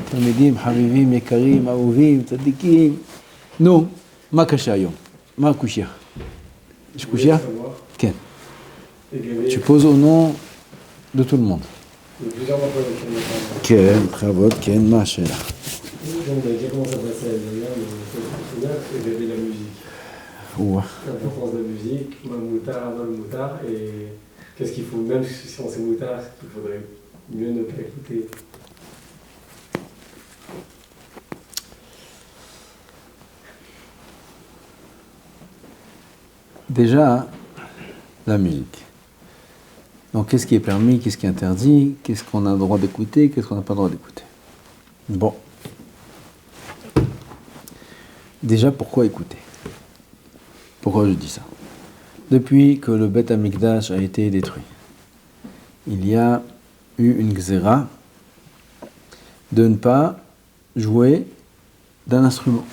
תלמידים, חביבים, יקרים, אהובים, צדיקים. נו, מה קשה היום? מה הקושיה? יש קושיה? כן. Tu poses au nom de tout le monde. כן, בכבוד, כן, מה השאלה? On a déjà commencé à passer à la dernière, mais c'est la musique. Ouais. L'importance de la musique, Moutard, avant le moutard, et qu'est-ce qu'il faut, même si on sait moutard, qu'il faudrait mieux ne pas écouter. Déjà, la musique. Donc, qu'est-ce qui est permis, qu'est-ce qui est interdit, qu'est-ce qu'on a le droit d'écouter, qu'est-ce qu'on n'a pas le droit d'écouter. Bon. Déjà, pourquoi écouter? Pourquoi je dis ça? Depuis que le Beth Amikdash a été détruit, il y a eu une gzéra de ne pas jouer d'un instrument.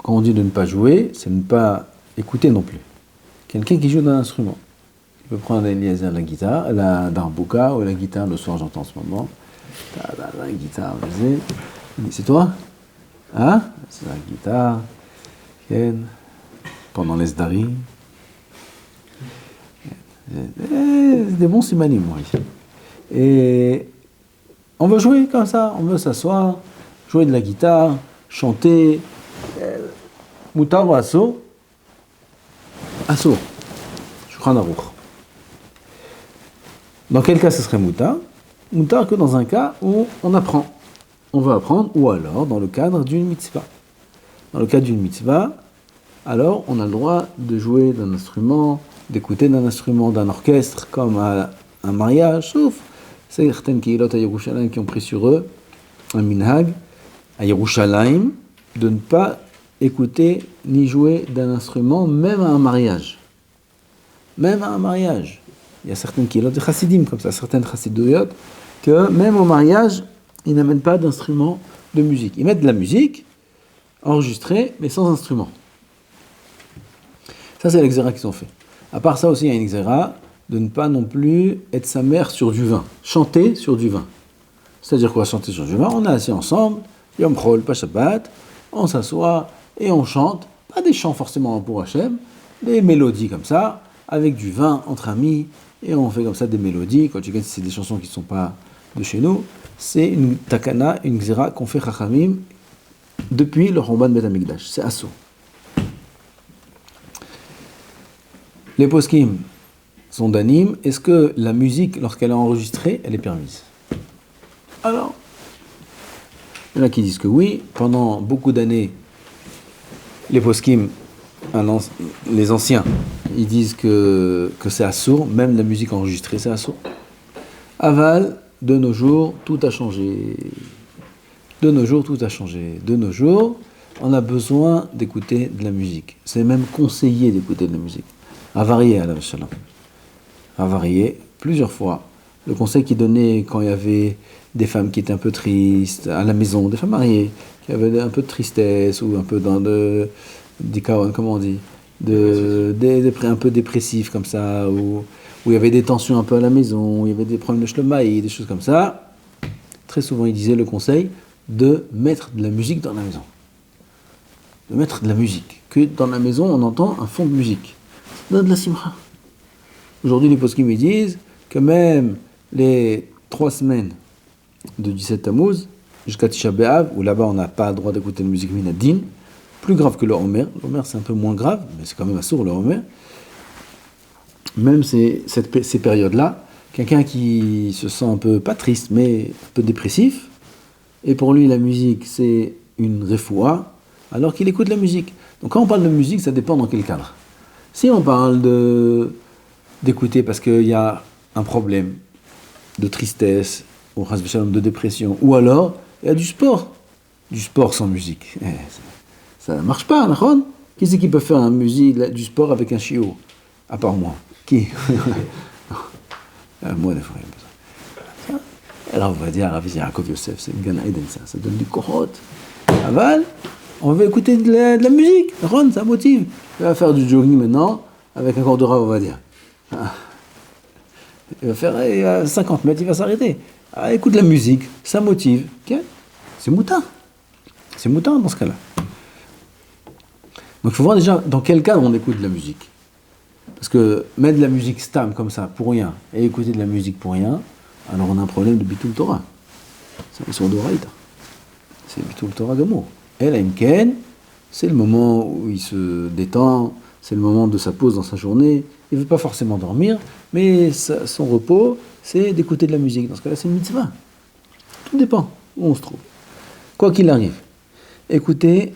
Quand on dit de ne pas jouer, c'est ne pas écouter non plus. Quelqu'un qui joue d'un instrument. Il peut prendre Eliezer la guitare, la darbouka ou la guitare, le soir j'entends en ce moment. La guitare, c'est toi? Hein? C'est la guitare. Ken. Pendant les sdari. C'est des bons simanim, moi, ici. Et on veut jouer comme ça, on veut s'asseoir, jouer de la guitare, chanter. Moutar ou asso? Asso. Shulchan Aruch. Dans quel cas ce serait moutar? Moutar que dans un cas où on apprend. On veut apprendre, ou alors dans le cadre d'une mitzvah. Dans le cadre d'une mitzvah, alors on a le droit de jouer d'un instrument, d'écouter d'un instrument, d'un orchestre, comme à un mariage, sauf certaines Kehilot à Yerushalayim qui ont pris sur eux un minhag à Yerushalayim de ne pas écouter ni jouer d'un instrument, même à un mariage. Même à un mariage. Il y a certaines Kehilot de Chassidim, comme ça, certaines Chassidouyot, que même au mariage, ils n'amènent pas d'instrument de musique. Ils mettent de la musique enregistrée, mais sans instrument. Ça, c'est l'exéra qu'ils ont fait. À part ça aussi, il y a une exéra de ne pas non plus être sa mère sur du vin. Chanter sur du vin. C'est-à-dire quoi, chanter sur du vin? On est assis ensemble, Yom Chol, pas Shabbat, on s'assoit et on chante. Pas des chants forcément pour Hachem, des mélodies comme ça, avec du vin entre amis, et on fait comme ça des mélodies. Quand tu gagnes, c'est des chansons qui ne sont pas de chez nous. C'est une takana, une xéra qu'on fait Chachamim depuis le Ramban Bet Amikdash. C'est assaut. Les poskim sont d'anim. Est-ce que la musique, lorsqu'elle est enregistrée, elle est permise? Alors, il y en a qui disent que oui. Pendant beaucoup d'années, les poskim, les anciens, ils disent que c'est assourd. Même la musique enregistrée, c'est assourd. Aval, de nos jours, tout a changé. De nos jours, tout a changé. De nos jours, on a besoin d'écouter de la musique. C'est même conseillé d'écouter de la musique. À varier, à la Shalom. À varier, plusieurs fois. Le conseil qu'il donnait quand il y avait des femmes qui étaient un peu tristes, à la maison, des femmes mariées, qui avaient un peu de tristesse, ou un peu comment on dit, un peu dépressif comme ça, où il y avait des tensions un peu à la maison, où il y avait des problèmes de shlomaï, des choses comme ça. Très souvent, il disait le conseil de mettre de la musique dans la maison. De mettre de la musique. Que dans la maison, on entend un fond de musique. Ça donne de la simcha. Aujourd'hui, les poskim me disent que même les 3 semaines de 17 Tammuz jusqu'à Tisha B'Av, où là-bas on n'a pas le droit d'écouter de musique minadin, plus grave que le Homer. Le Homer c'est un peu moins grave, mais c'est quand même assourd le Homer. Même ces périodes-là, quelqu'un qui se sent un peu, pas triste, mais un peu dépressif, et pour lui la musique c'est une refoua, alors qu'il écoute la musique. Donc quand on parle de musique, ça dépend dans quel cadre. Si on parle d'écouter parce qu'il y a un problème de tristesse, ou de dépression, ou alors il y a du sport sans musique. Ça ne marche pas, d'accord? Qui c'est qui peut faire du sport avec un chiot? À part moi. Qui? Moi, des fois, il y a besoin. Alors, on va dire, Rav Yaakov Yosef, c'est une Gan Eden, ça donne du kohot. Aval, on veut écouter de la musique, Ron, ça motive. Il va faire du jogging maintenant, avec un corps de Rav, on va dire. Il va faire 50 mètres, il va s'arrêter. Écoute la musique, ça motive. Okay? C'est moutar. C'est moutar dans ce cas-là. Donc il faut voir déjà dans quel cadre on écoute de la musique. Parce que mettre de la musique stam comme ça, pour rien, et écouter de la musique pour rien, alors on a un problème de Bitul Torah. C'est sur d'Oraïta. C'est Bitul Torah Gamour. Et la Imken, c'est le moment où il se détend, c'est le moment de sa pause dans sa journée. Il ne veut pas forcément dormir, mais son repos, c'est d'écouter de la musique. Dans ce cas-là, c'est une mitzvah. Tout dépend où on se trouve. Quoi qu'il arrive, écoutez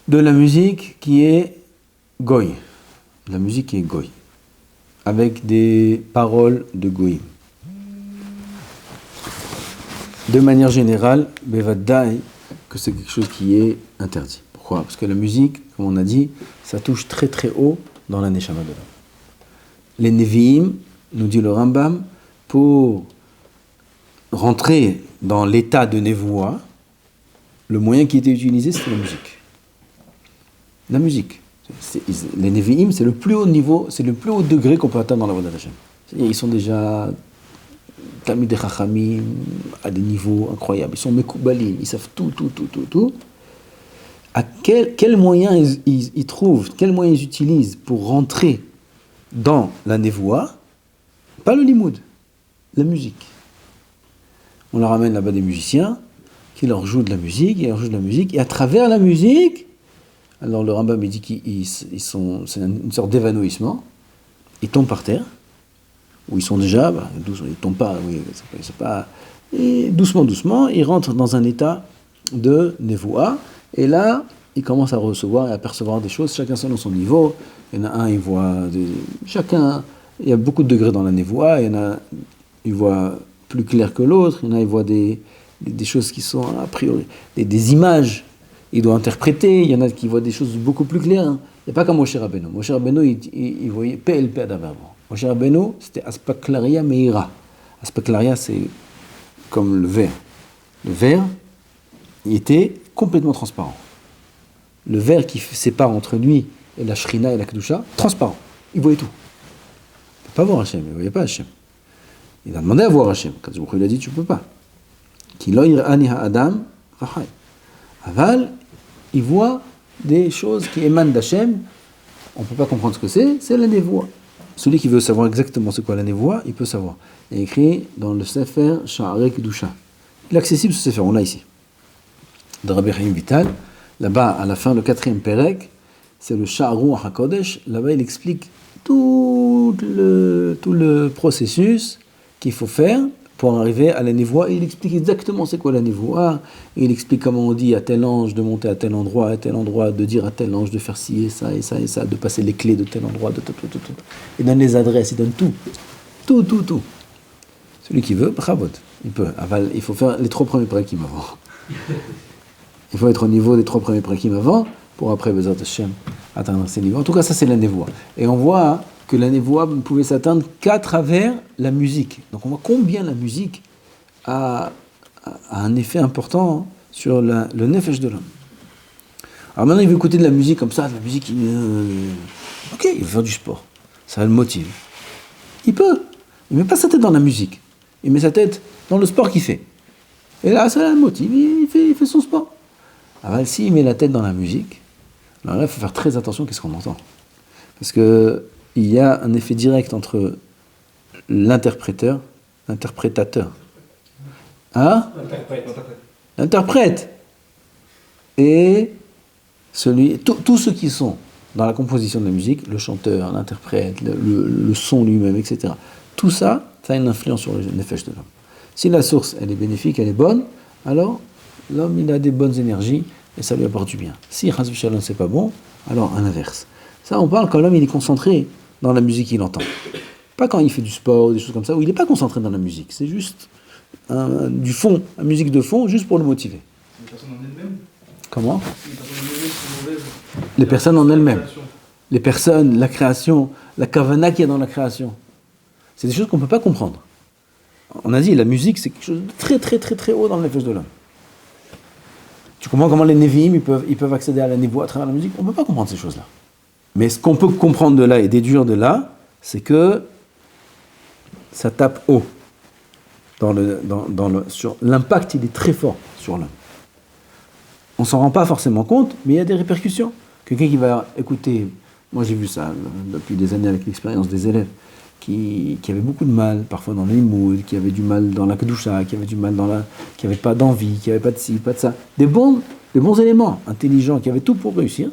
de la musique qui est goy. La musique qui est goy. Avec des paroles de goyim. De manière générale, bevadai, que c'est quelque chose qui est interdit. Pourquoi ? Parce que la musique, comme on a dit, ça touche très très haut dans la neshama de l'homme. Les nevi'im, nous dit le Rambam, pour rentrer dans l'état de nevoua, le moyen qui était utilisé, c'était la musique. La musique. Les nevi'im, c'est le plus haut niveau, c'est le plus haut degré qu'on peut atteindre dans la voie d'Hachem. Ils sont déjà Talmidei Chachamim à des niveaux incroyables. Ils sont mekoubalim, ils savent tout. À quel moyen ils trouvent, quel moyen ils utilisent pour rentrer dans la nevoua? Pas le limoud, la musique. On leur ramène là-bas des musiciens qui leur jouent de la musique, et à travers la musique, alors le Rambam dit c'est une sorte d'évanouissement, ils tombent par terre, où ils sont déjà, doucement, ils tombent pas, oui, c'est pas, et doucement, ils rentrent dans un état de nevoua, et là, ils commencent à recevoir et à percevoir des choses, chacun selon son niveau. Il y en a un, il voit, il y a beaucoup de degrés dans la nevoua, il y en a, il voit plus clair que l'autre, il y en a, il voit des choses qui sont a priori, des images, il doit interpréter, il y en a qui voient des choses beaucoup plus claires. Il n'y a pas comme Moshe Rabbeinu. Moshe Rabbeinu, il voyait PLP d'abord. Moshe Rabbeinu, c'était Aspaklaria Meira. Aspaklaria, c'est comme le verre. Le verre, il était complètement transparent. Le verre qui sépare entre lui et la Shrina et la Kedusha, transparent. Il voyait tout. Il ne peut pas voir Hachem, il ne voyait pas Hachem. Il a demandé à voir Hachem. Quand il a dit, tu ne peux pas. Ki lo yir'ani ha'adam v'chai. Aval, il voit des choses qui émanent d'Hachem. On ne peut pas comprendre ce que c'est la névoie. Celui qui veut savoir exactement c'est quoi la névoie, il peut savoir. Il est écrit dans le Sefer Sha'arei Kedusha. Il est accessible ce Sefer, on l'a ici. De Rabbi Chaim Vital, là-bas, à la fin, le 4e Perek, c'est le Sha'aru HaKodesh. Là-bas, il explique tout le processus qu'il faut faire pour arriver à la névoie, et il explique exactement c'est quoi la névoie, et il explique comment on dit à tel ange de monter à tel endroit, de dire à tel ange de faire ci et ça, de passer les clés de tel endroit, de tout. Il donne les adresses, il donne tout. Celui qui veut, bravo, il peut. Il faut faire les 3 premiers prékim avant. Il faut être au niveau des 3 premiers prékim avant, pour après, Bezat Hashem, atteindre ces niveaux. En tout cas, ça c'est la névoie. Et on voit que la névoie ne pouvait s'atteindre qu'à travers la musique. Donc on voit combien la musique a un effet important sur le nefesh de l'homme. Alors maintenant il veut écouter de la musique comme ça, de la musique ok, il veut faire du sport, ça le motive. Il peut, il ne met pas sa tête dans la musique, il met sa tête dans le sport qu'il fait. Et là ça le motive, il fait son sport. Alors s'il met la tête dans la musique, alors là il faut faire très attention à ce qu'on entend. Parce que il y a un effet direct entre l'interprétateur. Hein ? L'interprète. Et tous ceux qui sont dans la composition de la musique, le chanteur, l'interprète, le son lui-même, etc. Tout ça, ça a une influence sur le nefesh de l'homme. Si la source, elle est bénéfique, elle est bonne, alors l'homme, il a des bonnes énergies et ça lui apporte du bien. Si Chas v'Shalom, c'est pas bon, alors à l'inverse. Ça, on parle quand l'homme, il est concentré dans la musique qu'il entend. Pas quand il fait du sport ou des choses comme ça, où il n'est pas concentré dans la musique. C'est juste du fond, la musique de fond, juste pour le motiver. Les personnes en elles-mêmes. Comment ? Les personnes en elles-mêmes sont mauvaises. Les personnes, la création, la kavana qu'il y a dans la création. C'est des choses qu'on ne peut pas comprendre. On a dit, la musique, c'est quelque chose de très, très, très, très haut dans le nefesh de l'homme. Tu comprends comment les Nevi'im, ils peuvent accéder à la névoie à travers la musique ? On ne peut pas comprendre ces choses-là. Mais ce qu'on peut comprendre de là et déduire de là, c'est que ça tape haut. sur l'impact, il est très fort sur l'homme. On s'en rend pas forcément compte, mais il y a des répercussions. Quelqu'un qui va écouter, moi j'ai vu ça depuis des années avec l'expérience des élèves, qui avaient beaucoup de mal, parfois dans les moods, qui avaient du mal dans la kedusha, qui avaient du mal qui n'avaient pas d'envie, qui n'avaient pas de ci, pas de ça. Des bons éléments, intelligents, qui avaient tout pour réussir.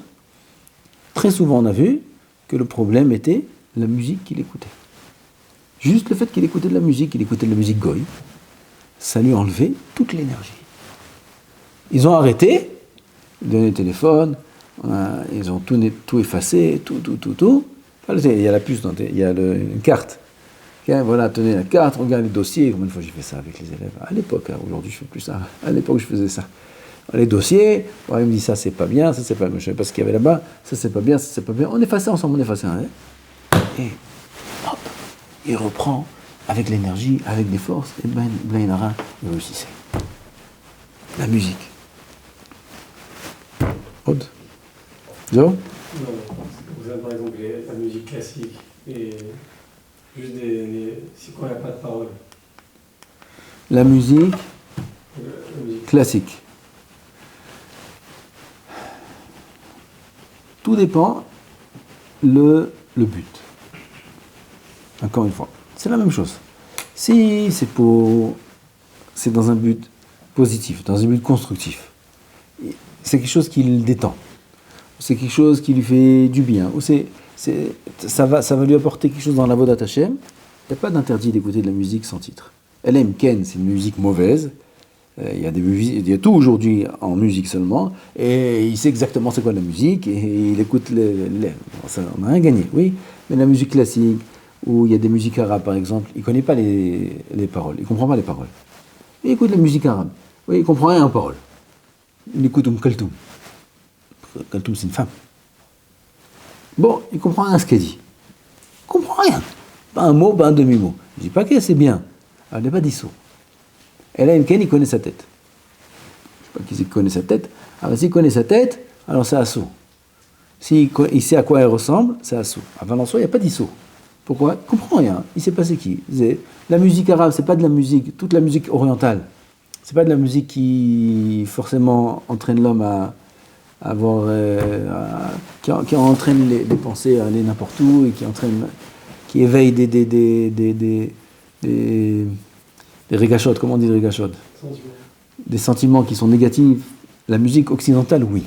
Très souvent on a vu que le problème était la musique qu'il écoutait. Juste le fait qu'il écoutait de la musique goy, ça lui enlevait toute l'énergie. Ils ont arrêté, ils donnaient le téléphone, ils ont tout effacé, tout. Il y a la puce, il y a une carte. Voilà, tenez la carte, regardez les dossiers. Combien de fois j'ai fait ça avec les élèves? À l'époque, aujourd'hui je ne fais plus ça. À l'époque je faisais ça. Les dossiers, il me dit ça c'est pas bien, ça c'est pas bien, je ne sais pas ce qu'il y avait là-bas, ça c'est pas bien, ça c'est pas bien. On effaçait ensemble, Et hop, il reprend avec l'énergie, avec des forces, et Blainara, il réussissait. La musique. Aude? Zéro? Non, vous avez par exemple la musique classique et juste c'est quoi, il n'y a pas de parole. La musique classique. Tout dépend le but. Encore une fois, c'est la même chose. Si c'est dans un but positif, dans un but constructif, c'est quelque chose qui le détend, c'est quelque chose qui lui fait du bien, ou ça va lui apporter quelque chose dans la Vodat Hashem, il n'y a pas d'interdit d'écouter de la musique sans titre. LM Ken, c'est une musique mauvaise. Il y a tout aujourd'hui en musique seulement, et il sait exactement c'est quoi la musique, et il écoute ça, on n'a rien gagné, oui. Mais la musique classique, où il y a des musiques arabes par exemple, il ne connaît pas les paroles, il ne comprend pas les paroles. Il écoute la musique arabe, oui, il ne comprend rien aux paroles. Il écoute Kaltoum. Kaltoum, c'est une femme. Bon, il ne comprend rien à ce qu'elle dit. Il ne comprend rien. Pas un mot, pas un demi-mot. Je ne dis pas que c'est bien. Elle n'est pas dissous. Et là, il connaît sa tête. Je ne sais pas qui connaît sa tête. Alors, s'il connaît sa tête, alors c'est assaut. S'il sait à quoi elle ressemble, c'est assaut. À Valençois, il n'y a pas d'issaut. Pourquoi? Il ne comprend rien. Il ne sait pas c'est qui. La musique arabe, ce n'est pas de la musique, toute la musique orientale. Ce n'est pas de la musique qui forcément entraîne l'homme à avoir. Qui entraîne les pensées à aller n'importe où et qui éveille des régachotes, comment on dit des régachotes? Des sentiments qui sont négatifs. La musique occidentale, oui.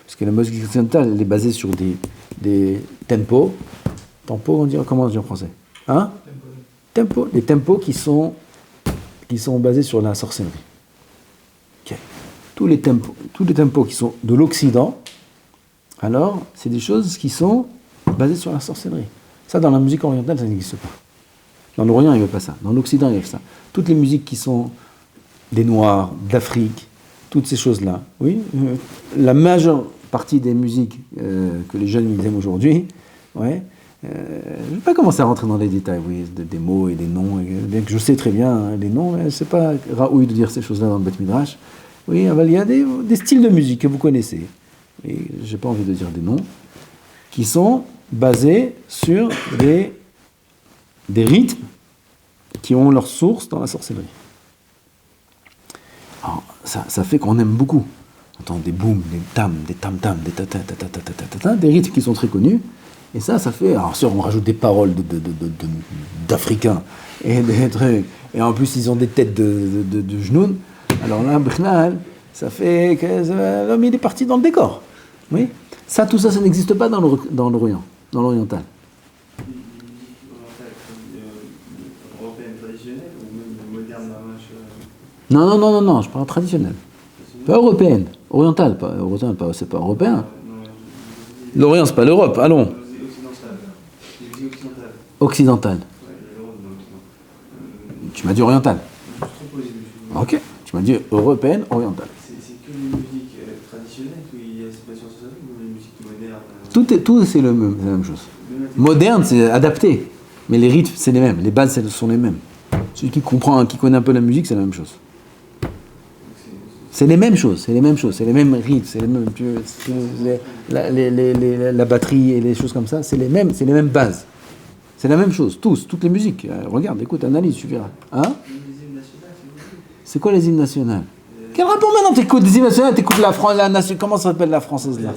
Parce que la musique occidentale, elle est basée sur des tempos. Tempo, comment on dit en français? Hein? Tempo. Des tempos qui sont basés sur la sorcellerie. Okay. Tous les tempos qui sont de l'Occident, alors, c'est des choses qui sont basées sur la sorcellerie. Ça, dans la musique orientale, ça n'existe pas. Dans l'Orient, il n'y avait pas ça. Dans l'Occident, il y avait ça. Toutes les musiques qui sont des Noirs, d'Afrique, toutes ces choses-là. Oui, la majeure partie des musiques que les jeunes aiment aujourd'hui, ouais, je ne vais pas commencer à rentrer dans les détails, oui, des mots et des noms, bien que je sais très bien les noms, c'est pas raoui de dire ces choses-là dans le Beth Midrash. Oui, il y a des styles de musique que vous connaissez, et je n'ai pas envie de dire des noms, qui sont basés sur des rythmes qui ont leur source dans la sorcellerie. Alors, ça fait qu'on aime beaucoup. On entend des booms, des tam, des tam-tam, des ta-ta-ta-ta-ta-ta-ta-ta, des rythmes qui sont très connus. Et ça fait... Alors, sûr, on rajoute des paroles d'Africains et des trucs. Et en plus, ils ont des têtes de genoux. Alors là, Bchnal, ça fait que l'homme, il est parti dans le décor. Oui. Tout ça n'existe pas dans l'Orient, dans l'oriental. Non, je parle traditionnel. Pas européenne, orientale, c'est pas européen. L'Orient, c'est pas l'Europe, allons. Occidentale. Tu m'as dit orientale. Ok, tu m'as dit européenne, orientale. C'est que les musiques traditionnelles où il y a cette passion sociale ou les musiques modernes? Tout c'est la même chose. Moderne, c'est adapté. Mais les rythmes, c'est les mêmes. Les bases, sont les mêmes. Celui qui comprend, qui connaît un peu la musique, c'est la même chose. C'est les mêmes choses, c'est les mêmes rythmes, c'est les mêmes, la batterie et les choses comme ça, c'est les mêmes bases. C'est la même chose, toutes les musiques. Regarde, écoute, analyse, tu verras. Hein? Le deuxième, la C'est quoi les hymnes nationaux? Quel rapport maintenant? T'écoutes des hymnes nationaux, t'écoutes la nation, comment ça s'appelle la française là?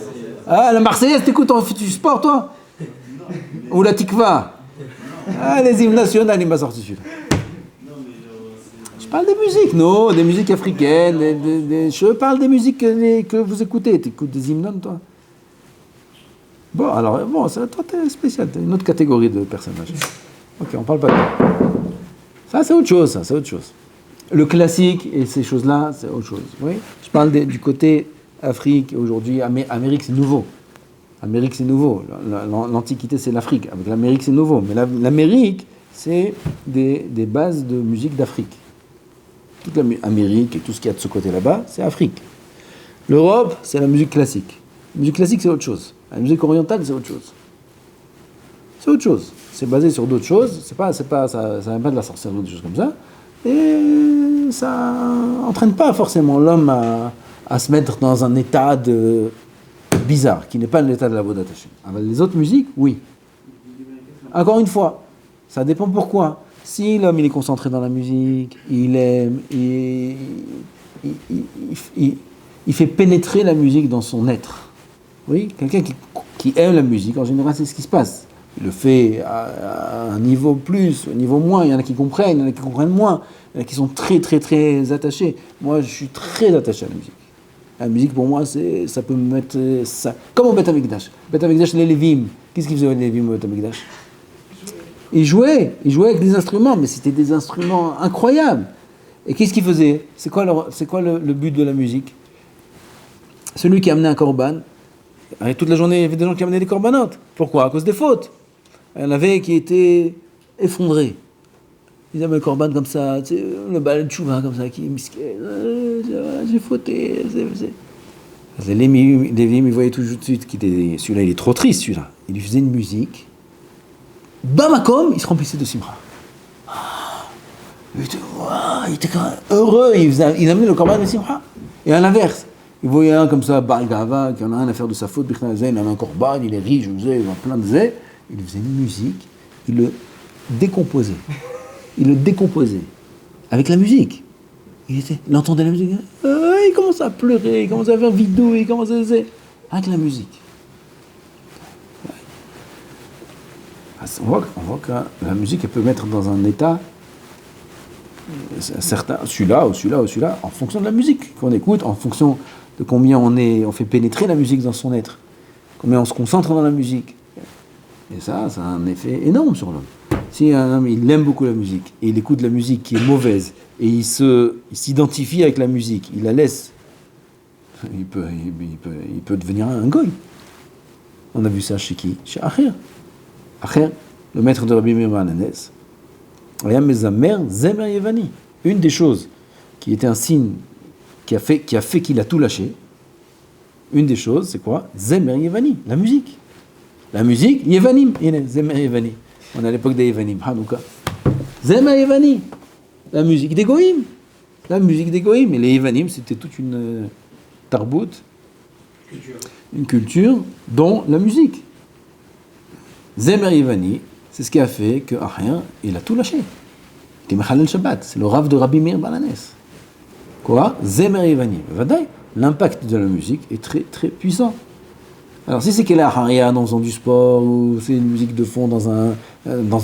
Ah, la Marseillaise, t'écoutes en du sport toi? Ou la Tikva? Ah, les hymnes nationaux, il m'a sorti celui-là. Je parle des musiques, non, des musiques africaines, je parle des musiques que vous écoutez. T'écoutes des hymnes, toi? Bon, alors, bon, toi, t'es spécial, t'es une autre catégorie de personnages. Ok, on parle pas de toi. Ça, c'est autre chose, ça, c'est autre chose. Le classique et ces choses-là, c'est autre chose. Oui, je parle du côté Afrique, aujourd'hui, Amérique, c'est nouveau. L'Amérique, c'est nouveau. L'Antiquité, c'est l'Afrique. Avec l'Amérique, c'est nouveau. Mais l'Amérique, c'est des bases de musique d'Afrique. Toute l'Amérique et tout ce qu'il y a de ce côté là-bas, c'est Afrique. L'Europe, c'est la musique classique. La musique classique, c'est autre chose. La musique orientale, c'est autre chose. C'est autre chose. C'est basé sur d'autres choses. Ça vient pas de la sorcellerie ou des choses comme ça. Et ça entraîne pas forcément l'homme à se mettre dans un état bizarre, qui n'est pas l'état de la Avodat Hashem. Avec les autres musiques, oui. Encore une fois, ça dépend pourquoi. Si l'homme il est concentré dans la musique, il aime, il fait pénétrer la musique dans son être. Oui, quelqu'un qui aime la musique, en général, c'est ce qui se passe. Il le fait à un niveau plus, un niveau moins. Il y en a qui comprennent, il y en a qui comprennent moins. Il y en a qui sont très, très, très attachés. Moi, je suis très attaché à la musique. La musique, pour moi, ça peut me mettre... ça. Comme au Beth Amikdash. Beth Amikdash, les Lévim. Qu'est-ce qu'ils faisaient les Lévim au Beth Amikdash? Ils jouaient avec des instruments, mais c'était des instruments incroyables. Et qu'est-ce qu'ils faisaient? C'est quoi le but de la musique? Celui qui amenait un korban, toute la journée, il y avait des gens qui amenaient des corbanotes. Pourquoi? À cause des fautes. Il y en avait qui étaient effondrés. Ils avaient le corban comme ça, tu sais, le bal de chouva comme ça, qui misquait. J'ai fauté. Les Lévim, ils voyaient tout de suite celui-là, il est trop triste, celui-là. Il lui faisait une musique. Bamakom, il se remplissait de simra. Il était heureux, il amenait le corban de simra. Et à l'inverse, il voyait un comme ça, Baal Gava, qui en a rien à faire de sa faute, il a un corban, il est riche, il a plein de zé. Il faisait une musique, il le décomposait. Avec la musique. Il entendait la musique, il commençait à pleurer, il commençait à faire vidéo, il commençait à faire... Avec la musique. On voit que la musique, elle peut mettre dans un état certain, celui-là, en fonction de la musique qu'on écoute, en fonction de combien on fait pénétrer la musique dans son être, combien on se concentre dans la musique. Et ça a un effet énorme sur l'homme. Si un homme, il aime beaucoup la musique, et il écoute la musique qui est mauvaise, et il s'identifie avec la musique, il la laisse, il peut devenir un goy. On a vu ça chez qui? Chez Acher. Acher, le maître de Rabbi Meir Bananes, Zemer Yevani. Une des choses qui était un signe qui a fait qu'il a tout lâché, une des choses, c'est quoi? Zemer Yevani, la musique. La musique, Yevanim, Zemer Yevani. On est à l'époque des Yevanim, Hanouka. Zemer Yevani, la musique des Goïm. La musique des Goïm. Et les Yevanim, c'était toute une tarbout, une culture, dont la musique. Zemer Yevani, c'est ce qui a fait que Ahia, il a tout lâché. Il était Mechalel Shabbat, c'est le Rav de Rabbi Meir Bananes. Quoi? Zemer Yevani. Vadaï, l'impact de la musique est très très puissant. Alors si c'est qu'elle est à Haria dans du sport, ou c'est une musique de fond dans un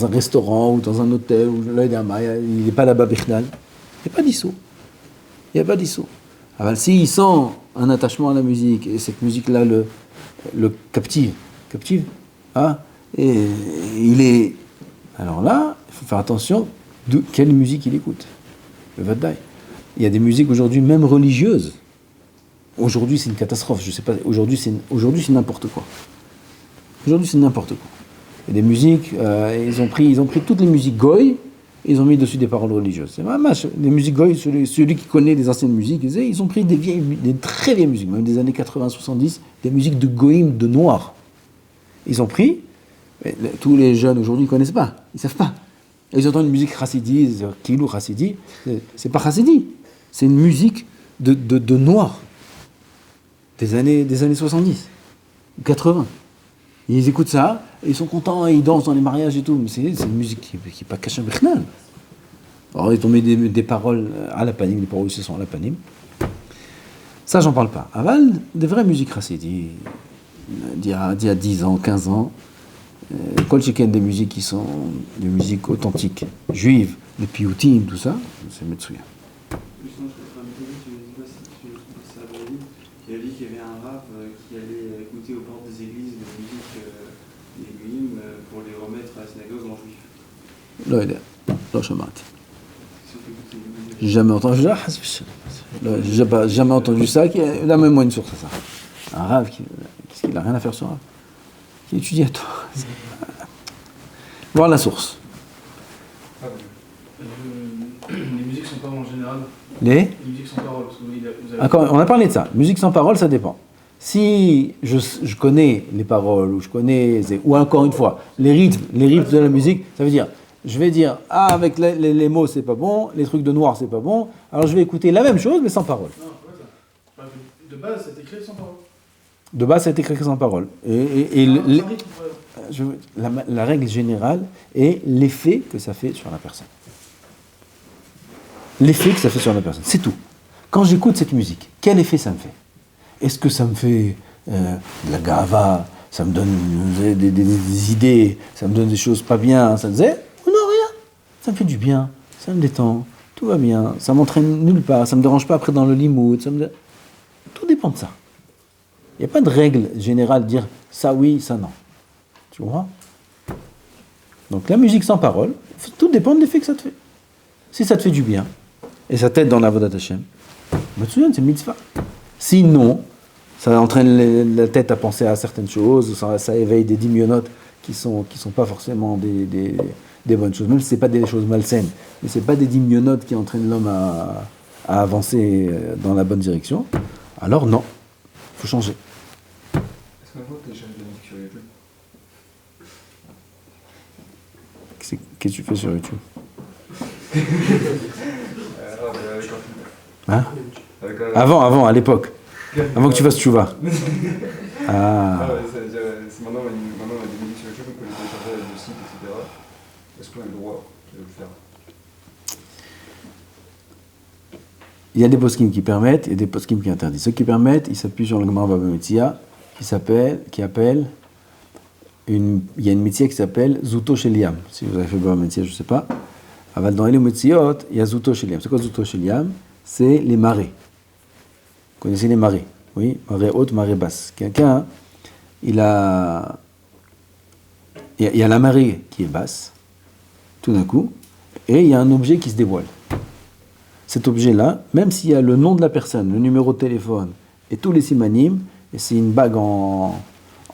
restaurant, ou dans un hôtel, ou là il n'est pas là-bas Bichnal, il n'y a pas d'issou. Il n'y a pas d'issou. Alors s'il sent un attachement à la musique, et cette musique-là le captive, hein, et il est... Alors là, il faut faire attention de quelle musique il écoute. Le Vadaï. Il y a des musiques aujourd'hui, même religieuses. Aujourd'hui, c'est une catastrophe. Je sais pas. Aujourd'hui, c'est n'importe quoi. Aujourd'hui, c'est n'importe quoi. Il y a des musiques. Ils ont pris toutes les musiques goy. Ils ont mis dessus des paroles religieuses. C'est vraiment les musiques goy. Celui qui connaît les anciennes musiques, ils ont pris des très vieilles musiques, même des années 80-70, des musiques de goïm, de noirs. Ils ont pris. Tous les jeunes aujourd'hui ne connaissent pas. Ils savent pas. Ils entendent une musique chassidi, ils disent kilou chassidi. C'est pas chassidi. C'est une musique de noirs. Des années 70, 80. Ils écoutent ça, et ils sont contents, et ils dansent dans les mariages et tout. Mais c'est une musique qui n'est pas cachée Bechnal. Alors, ils t'ont mis des paroles à la panim, des paroles aussi sont à la panim. Ça, j'en parle pas. Aval, des vraies musiques chassidiques, d'il y a 10 ans, 15 ans, Kol Sheken, des musiques qui sont des musiques authentiques, juives, les piyutim, tout ça, c'est Metsuya. Justement, je peux te rajouter, tu me dis pas si tu penses à Abraham, qui a dit qu'il y avait un rap qui allait écouter aux portes des églises de musique des Goïm pour les remettre à la synagogue en juif. Là, il est. Là, je m'arrête. Si on peut écouter les musiques. J'ai jamais entendu ça. Là, j'ai jamais entendu ça. Là, même moi une source à ça. Un rave, qu'est-ce qu'il a rien à faire sur un rave? Qui étudie à toi. Voir la source. Les musiques sans parole en général. Les musiques sans parole. Parce que vous avez... Encore, on a parlé de ça. Musique sans parole, ça dépend. Si je connais les paroles, ou je connais, ou encore une fois, les rythmes de la musique, ça veut dire, je vais dire, ah, avec les mots, c'est pas bon, les trucs de noir, c'est pas bon, alors je vais écouter la même chose, mais sans parole. Non, c'est pas ça. De base, c'est écrit sans parole. De base, ça a été écrit sans parole. La règle générale est l'effet que ça fait sur la personne. L'effet que ça fait sur la personne, c'est tout. Quand j'écoute cette musique, quel effet ça me fait? Est-ce que ça me fait de la gava, ça me donne des idées, ça me donne des choses pas bien, ça me dit, ou non, rien. Ça me fait du bien, ça me détend, tout va bien, ça m'entraîne nulle part, ça me dérange pas après dans le limoud, tout dépend de ça. Il n'y a pas de règle générale de dire ça oui, ça non. Tu vois? Donc la musique sans parole, tout dépend de l'effet que ça te fait. Si ça te fait du bien, et ça t'aide dans la Avodat Hashem, Matsuyan, c'est mitzvah. Sinon, ça entraîne la tête à penser à certaines choses, ça éveille des dimyonotes qui sont pas forcément des bonnes choses, même si ce n'est pas des choses malsaines, mais ce n'est pas des dimyonotes qui entraînent l'homme à avancer dans la bonne direction, alors non, il faut changer. Est-ce qu'on peut télécharger de la musique sur YouTube? Qu'est-ce que tu fais sur YouTube? Avec Hein? un... Avant, à l'époque. Avant que tu fasses tchouva. Ah. Ah ouais, c'est maintenant, on a des musiques sur YouTube, on peut les télécharger avec le site, etc. Est-ce qu'on a le droit de le faire? Il y a des poskim qui permettent et des poskim qui interdisent. Ceux qui permettent, ils s'appuient sur le Gemara Baba Metzia, qui appelle il y a une métier qui s'appelle Zuto Sheliam. Si vous avez fait Baba Metzia, je ne sais pas. Dans les Metziot, il y a Zuto Sheliam. C'est quoi Zuto Sheliam? C'est les marées. Vous connaissez les marées? Oui, marée haute, marée basse. Quelqu'un, il y a la marée qui est basse, tout d'un coup, et il y a un objet qui se dévoile. Cet objet-là, même s'il y a le nom de la personne, le numéro de téléphone et tous les simanim, et c'est une bague en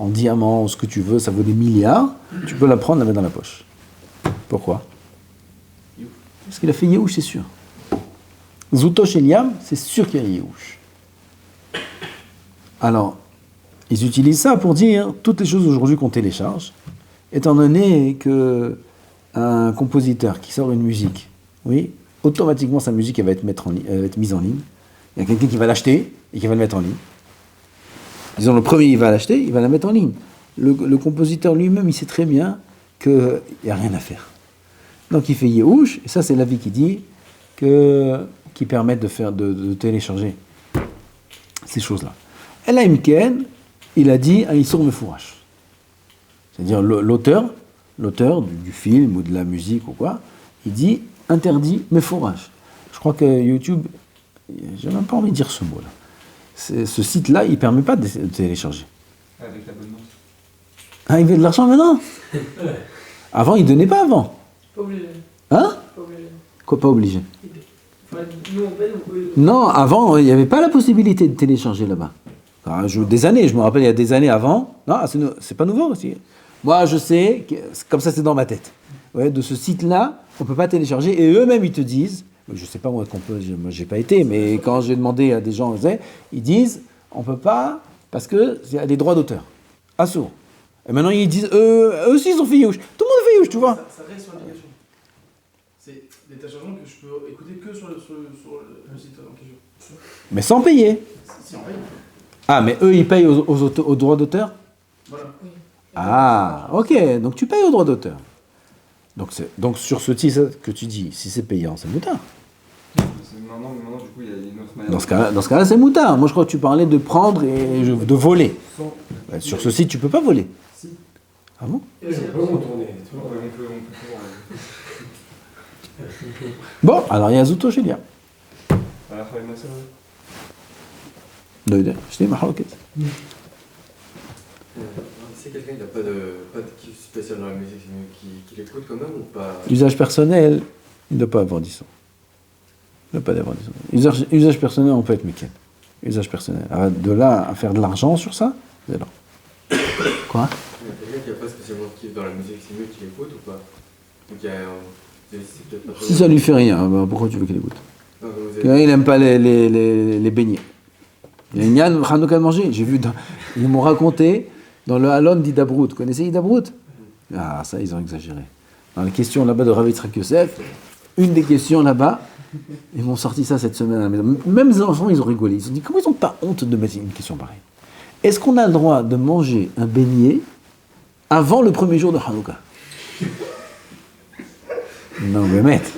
diamant, ce que tu veux, ça vaut des milliards, tu peux la prendre, la mettre dans la poche. Pourquoi? Parce qu'il a fait Yehush, c'est sûr. Zuto Sheliam, c'est sûr qu'il y a Yehush. Alors, ils utilisent ça pour dire toutes les choses aujourd'hui qu'on télécharge, étant donné qu'un compositeur qui sort une musique, oui, automatiquement sa musique elle va être mise en ligne. Il y a quelqu'un qui va l'acheter et qui va le mettre en ligne. Disons, le premier, il va l'acheter, il va la mettre en ligne. Le compositeur lui-même, il sait très bien qu'il n'y a rien à faire. Donc il fait Yehush, et ça c'est l'avis qui dit qui permettent de télécharger ces choses-là. El Haimken, il a dit un Issour Mefourash. C'est-à-dire l'auteur du film ou de la musique ou quoi, il dit interdit Mefourash. Je crois que YouTube, j'ai même pas envie de dire ce mot-là. Ce site-là, il ne permet pas de télécharger. Avec l'abonnement. Ah, il veut de l'argent maintenant? Avant, il ne donnait pas avant. Pas obligé. Hein? Pas obligé. Quoi, pas obligé? Enfin, nous on paye, vous pouvez... Non, avant, il n'y avait pas la possibilité de télécharger là-bas. Des années, je me rappelle, il y a des années avant. Non, c'est pas nouveau aussi. Moi, je sais, comme ça, c'est dans ma tête. Ouais, de ce site-là, on ne peut pas télécharger. Et eux-mêmes, ils te disent, je ne sais pas moi, moi, j'ai pas été, mais quand j'ai demandé à des gens, ils disent, on ne peut pas, parce qu'il y a des droits d'auteur. Assourd. Et maintenant, ils disent, eux aussi, ils ont fait Youch. Tout le monde fait Youch, tu vois. Ça reste sur l'application. C'est des téléchargements que je peux écouter que sur le site en question. Mais sans payer. Si, on paye. Ah, mais eux, ils payent aux droits d'auteur? Voilà. Ah, ok, donc tu payes aux droits d'auteur. Donc sur ce titre que tu dis, si c'est payant, c'est moutard. Maintenant, du coup, il y a une autre manière. Dans ce cas-là, c'est moutard. Moi, je crois que tu parlais de prendre et de voler. Sur ce site, tu peux pas voler. Si. Ah bon? Et on peut retourner. On peut toujours. Bon, alors il y a Zouto chez Lia. Alors, il ma sœur. Je dis Marocaine. Si quelqu'un qui n'a pas de kiff spécial dans la musique, c'est mieux qu'il écoute quand même ou pas? Usage personnel, il ne doit pas avoir 10 ans. Il ne doit pas avoir 10 ans. Usage personnel, on peut être mécanique. Usage personnel. Alors, de là à faire de l'argent sur ça, c'est là. Quoi? Quelqu'un qui n'a pas spécialement de kiff dans la musique, c'est mieux qu'il écoute ou pas? Donc, c'est peut-être pas Si ça lui fait rien, ben pourquoi tu veux qu'il écoute? Non, Il n'aime pas les beignets. Il y a une yann, Hanouka de manger. J'ai vu, ils m'ont raconté dans le Halon d'Idabrout. Vous connaissez Idabrout? Ah, ça, ils ont exagéré. Dans les questions là-bas de Rav Yitzhak Yosef, une des questions là-bas, ils m'ont sorti ça cette semaine à la maison. Même les enfants, ils ont rigolé. Ils ont dit, comment ils n'ont pas honte de mettre une question pareille? Est-ce qu'on a le droit de manger un beignet avant le premier jour de Hanouka? Non, mais maître.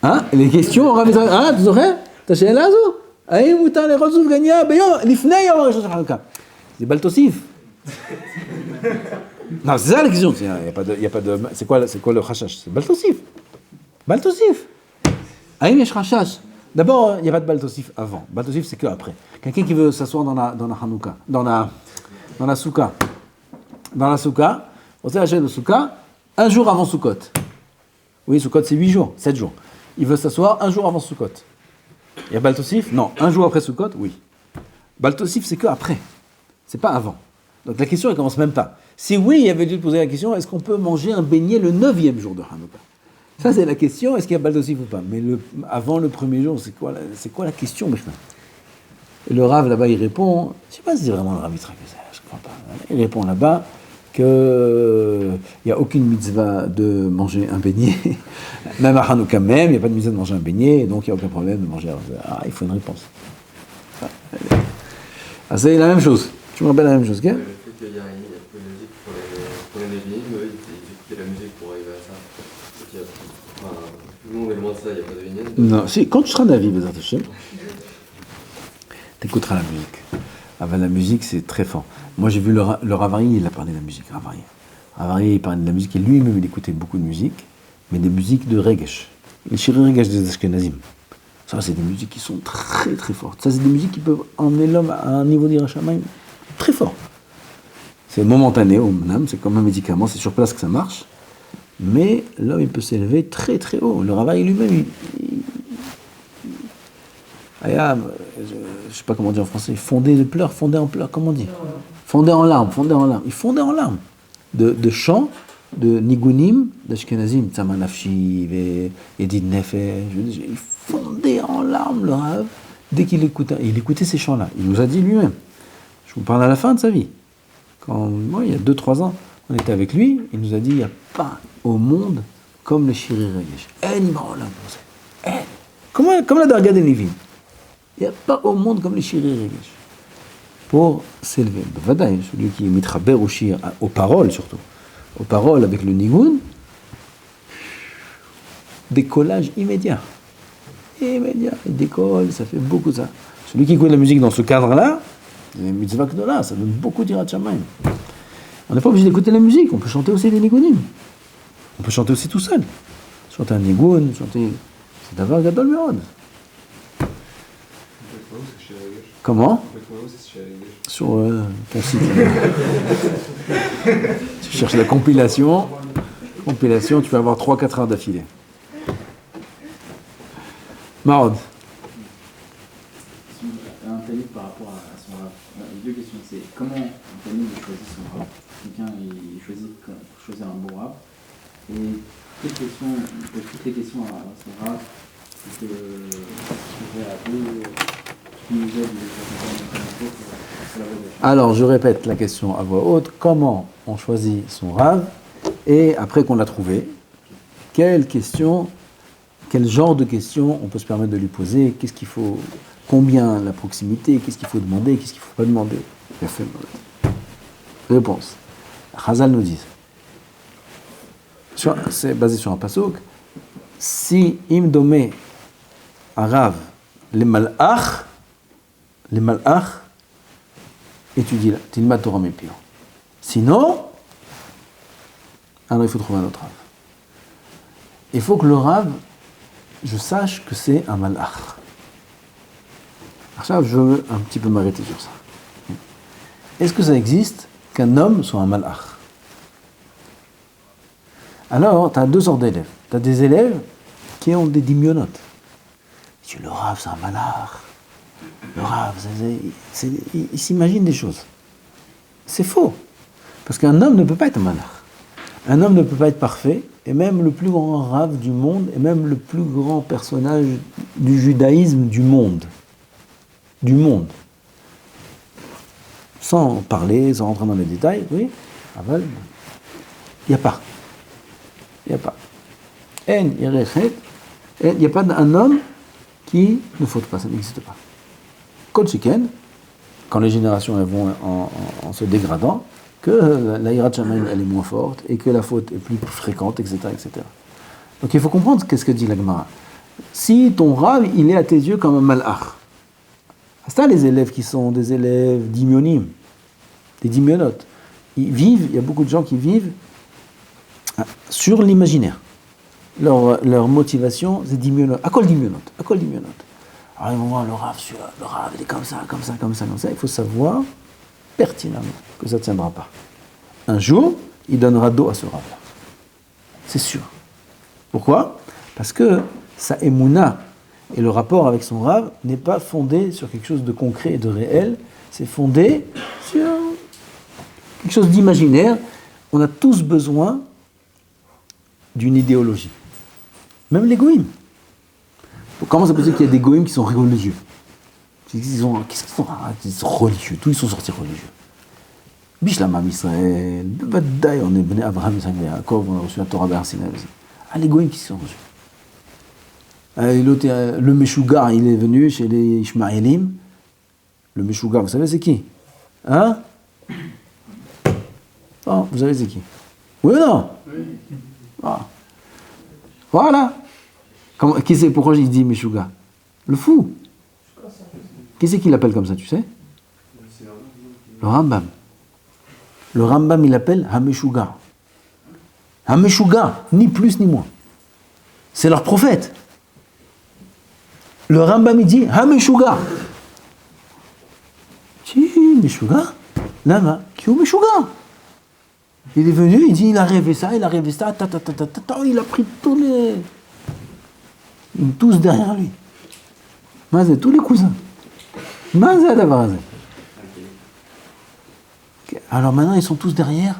Hein? Les questions, Rav Yitzhak, ah, tu sais? T'as chez Elazo? האם מותר לאכול סופגניה לפני יום הראשון של חנוכה? C'est baltosif. Non, c'est ça la question. Il y a pas de. C'est quoi le chachash? C'est baltosif. Baltosif. האם יש חשש? D'abord, il n'y a pas de baltosif avant. Baltosif, c'est que après. Quelqu'un qui veut s'asseoir dans la Hanouka, dans la souka. Dans la souka, on sait acheter le souka un jour avant Soukot. Oui, Soukot, c'est 8 jours, 7 jours. Il veut s'asseoir un jour avant Soukot. Il y a Baltosif? Non. Un jour après Soukot? Oui. Baltosif, c'est que après. C'est pas avant. Donc la question, elle commence même pas. Si oui, il avait dû te poser la question, est-ce qu'on peut manger un beignet le 9e jour de Hanouka? Ça, c'est la question, est-ce qu'il y a Baltosif ou pas? Mais avant le premier jour, c'est quoi la question? Et le Rav, là-bas, il répond, je sais pas si c'est vraiment le Rav Yitzhak, je crois pas. Il répond là-bas qu'il n'y a aucune mitzvah de manger un beignet, même à Hanouka même, il n'y a pas de mitzvah de manger un beignet, donc il n'y a aucun problème de manger. Ah, il faut une réponse. Ah, c'est la même chose. Tu me rappelles la même chose, ok? Le fait qu'il y a peu de musique pour les lévites, ils écoutaient la musique pour arriver à ça. Tout le monde est loin de ça, il n'y a pas de vignette. Non, si, quand tu seras Navi, Bezat Hashem, t'écouteras la musique. Ah ben, la musique, c'est très fort. Moi, j'ai vu le Ravari, il a parlé de la musique, Ravari, il parlait de la musique, et lui-même, il écoutait beaucoup de musique, mais des musiques de Regesh. Les Shiri Regesh des Ashkenazim. Ça, c'est des musiques qui sont très, très fortes. Ça, c'est des musiques qui peuvent emmener l'homme à un niveau d'Irachamaïm très fort. C'est momentané, c'est comme un médicament, c'est sur place que ça marche, mais l'homme, il peut s'élever très, très haut. Le Ravari lui-même, je ne sais pas comment dire en français, fondé en pleurs, comment on dit? Fondé en larmes. Il fondait en larmes. De chants, de nigunim, d'ashkenazim, tzamanafshi, edid nefesh, il fondait en larmes le Rav, dès qu'il écoutait. Il écoutait ces chants-là. Il nous a dit lui-même. Je vous parle à la fin de sa vie. Quand, moi, il y a 2-3 ans, on était avec lui, il nous a dit, il n'y a pas au monde comme le Shiri Regesh. Comme la Darga des Lévin. Il n'y a pas au monde comme les Shiri Regesh. Pour s'élever. Bavadaï, celui qui est mitraber au shir, aux paroles surtout. Aux paroles avec le nigun, décollage immédiat. Il décolle, ça fait beaucoup ça. Celui qui écoute la musique dans ce cadre-là, les mitzvah là, ça donne beaucoup d'Irat Shamayim. On n'est pas obligé d'écouter la musique, on peut chanter aussi des nigunim. On peut chanter aussi tout seul. Chanter un nigun, chanter. C'est d'avoir Gadol Merod. Comment? Sur ton site. Tu cherches la compilation, tu vas avoir 3-4 heures d'affilée. Marod. Un talib par rapport à son rap. Deux questions, c'est comment un talib choisit son rap? Quelqu'un il choisit pour choisir un bon rap. Et il pose toutes les questions à son rap. Que alors, je répète la question à voix haute. Comment on choisit son rave? Et après qu'on l'a trouvé, quelle genre de questions on peut se permettre de lui poser? Qu'est-ce qu'il faut? Combien la proximité? Qu'est-ce qu'il faut demander? Qu'est-ce qu'il ne faut pas demander? Réponse. Chazal nous dit c'est basé sur un pasuk. Si im domé arav les malach, étudie là, tilma Torah mepio. Sinon, alors il faut trouver un autre rav. Il faut que le rav, je sache que c'est un malach. Alors ça, je veux un petit peu m'arrêter sur ça. Est-ce que ça existe qu'un homme soit un malach? Alors, tu as deux sortes d'élèves. Tu as des élèves qui ont des dimyonotes. Le rav, c'est un malach. Le rav, il s'imagine des choses. C'est faux. Parce qu'un homme ne peut pas être un malach. Un homme ne peut pas être parfait. Et même le plus grand rav du monde, et même le plus grand personnage du judaïsme du monde. Sans parler, sans rentrer dans les détails, oui, aval, il n'y a pas. Il n'y a pas d'un homme qui ne faute pas, ça n'existe pas. Kol Shiken, quand les générations elles vont en se dégradant, que la hirat shamayim elle est moins forte et que la faute est plus fréquente, etc., etc. Donc il faut comprendre qu'est-ce que dit la Gemara. Si ton rav, il est à tes yeux comme un malach, c'est ça les élèves qui sont des élèves d'imyonim, des dimyonotes. Il y a beaucoup de gens qui vivent sur l'imaginaire. Leur motivation, c'est dimyonote. À quoi le dimyonote? Alors ils vont voir le rav, il est comme ça. Il faut savoir pertinemment que ça ne tiendra pas. Un jour, il donnera dos à ce rav-là. C'est sûr. Pourquoi? Parce que sa émouna et le rapport avec son rav n'est pas fondé sur quelque chose de concret et de réel, c'est fondé sur quelque chose d'imaginaire. On a tous besoin d'une idéologie. Même les goïms. Comment ça peut dire qu'il y a des goïms qui sont religieux? Qu'est-ce qu'ils sont? Ils sont religieux. Tous ils sont sortis religieux. Bishlam Israël, Badaï, on est venu à Abraham, Isaac et Jacob, on a reçu la Torah d'Arsina aussi. Ah, les goïms qui sont reçus. Le Meshugar, il est venu chez les Ishmaélim. Le Meshugar, vous savez c'est qui? Hein? Oh, vous savez c'est qui? Oui ou non? Oui. Ah. Voilà. Pourquoi il dit Meshugar? Le fou. Qui c'est qui l'appelle comme ça, tu sais? Le Rambam. Le Rambam, il l'appelle Hameshugar. Hameshugar, ni plus ni moins. C'est leur prophète. Le Rambam, il dit Hameshugar. Si, Meshugar. Lama, qui est Meshugar? Il est venu, il dit il a rêvé ça, il a pris tous les. Tous derrière lui. Mazé, tous les cousins. Mazé d'Avarazé. Alors maintenant, ils sont tous derrière.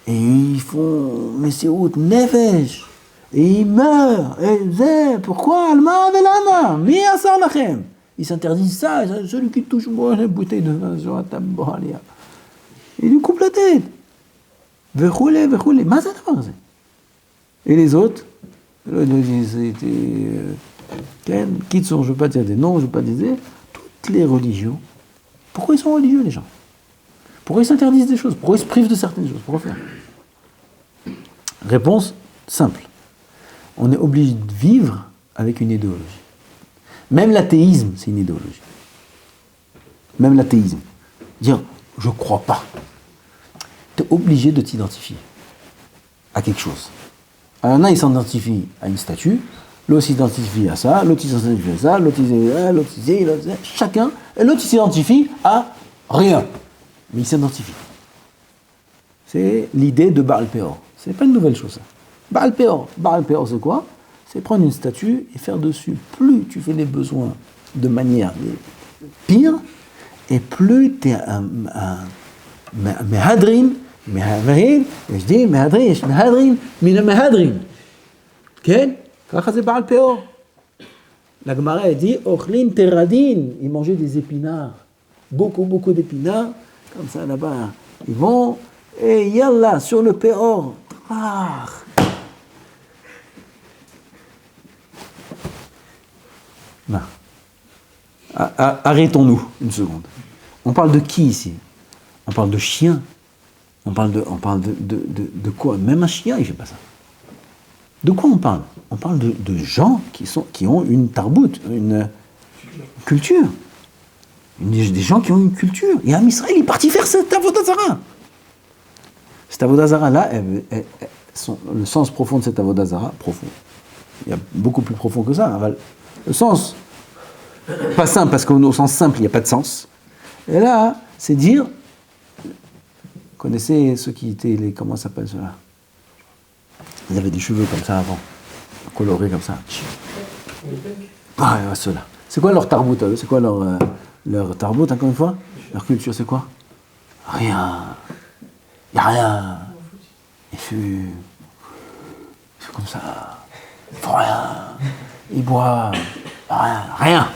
Et ils font Messiaout, Nefesh. Et ils meurent. Et pourquoi? Alma velama. Mi asar lachem. Ils s'interdisent ça. Celui qui touche moi, la bouteille de vin sur la table. Il lui coupe la tête. Vechoulé. Mazé d'Avarazé. Et les autres? Kitsour, je ne veux pas dire des noms, je ne veux pas dire toutes les religions. Pourquoi ils sont religieux, les gens? Pourquoi ils s'interdisent des choses? Pourquoi ils se privent de certaines choses? Pourquoi faire? Réponse simple. On est obligé de vivre avec une idéologie. Même l'athéisme, c'est une idéologie. Même l'athéisme. Dire, je ne crois pas. Tu es obligé de t'identifier à quelque chose. Alors, un, il s'identifie à une statue, l'autre s'identifie à ça, l'autre s'identifie à ça, l'autre chacun, et l'autre s'identifie à rien. Mais il s'identifie. C'est l'idée de Baal Peor. C'est pas une nouvelle chose, ça. Baal Peor, c'est quoi? C'est prendre une statue et faire dessus. Plus tu fais les besoins de manière pire, et plus tu es un mehadrin, je dis mehadrin, mina mehadrin. כן? ככה זה בעל פאור. La Gemara a dit, Ochlin teradin, ils mangeaient des épinards. Beaucoup d'épinards. Comme ça, là-bas, ils vont, et yallah, sur le péor. Arrêtons-nous une seconde. On parle de qui ici? On parle de chien. On parle de quoi? Même un chien, il ne fait pas ça. De quoi on parle? On parle de gens qui ont une tarbout, une culture. Des gens qui ont une culture. Et Am Israël est parti faire cette Avodah Zarah. Cette Avodah Zarah-là, le sens profond de cette Avodah Zarah, profond. Il y a beaucoup plus profond que ça. Le sens, pas simple, parce qu'au sens simple, il n'y a pas de sens. Et là, c'est dire, vous connaissez ceux qui étaient comment ça s'appelle ceux-là? Ils avaient des cheveux comme ça avant, colorés comme ça. Ah, ceux-là. C'est quoi leur tarbout? C'est quoi leur tarbout, encore une fois? Leur culture, c'est quoi? Rien. Il n'y a rien. Il fume comme ça. Il ne faut rien. Il boit. Rien. Rien.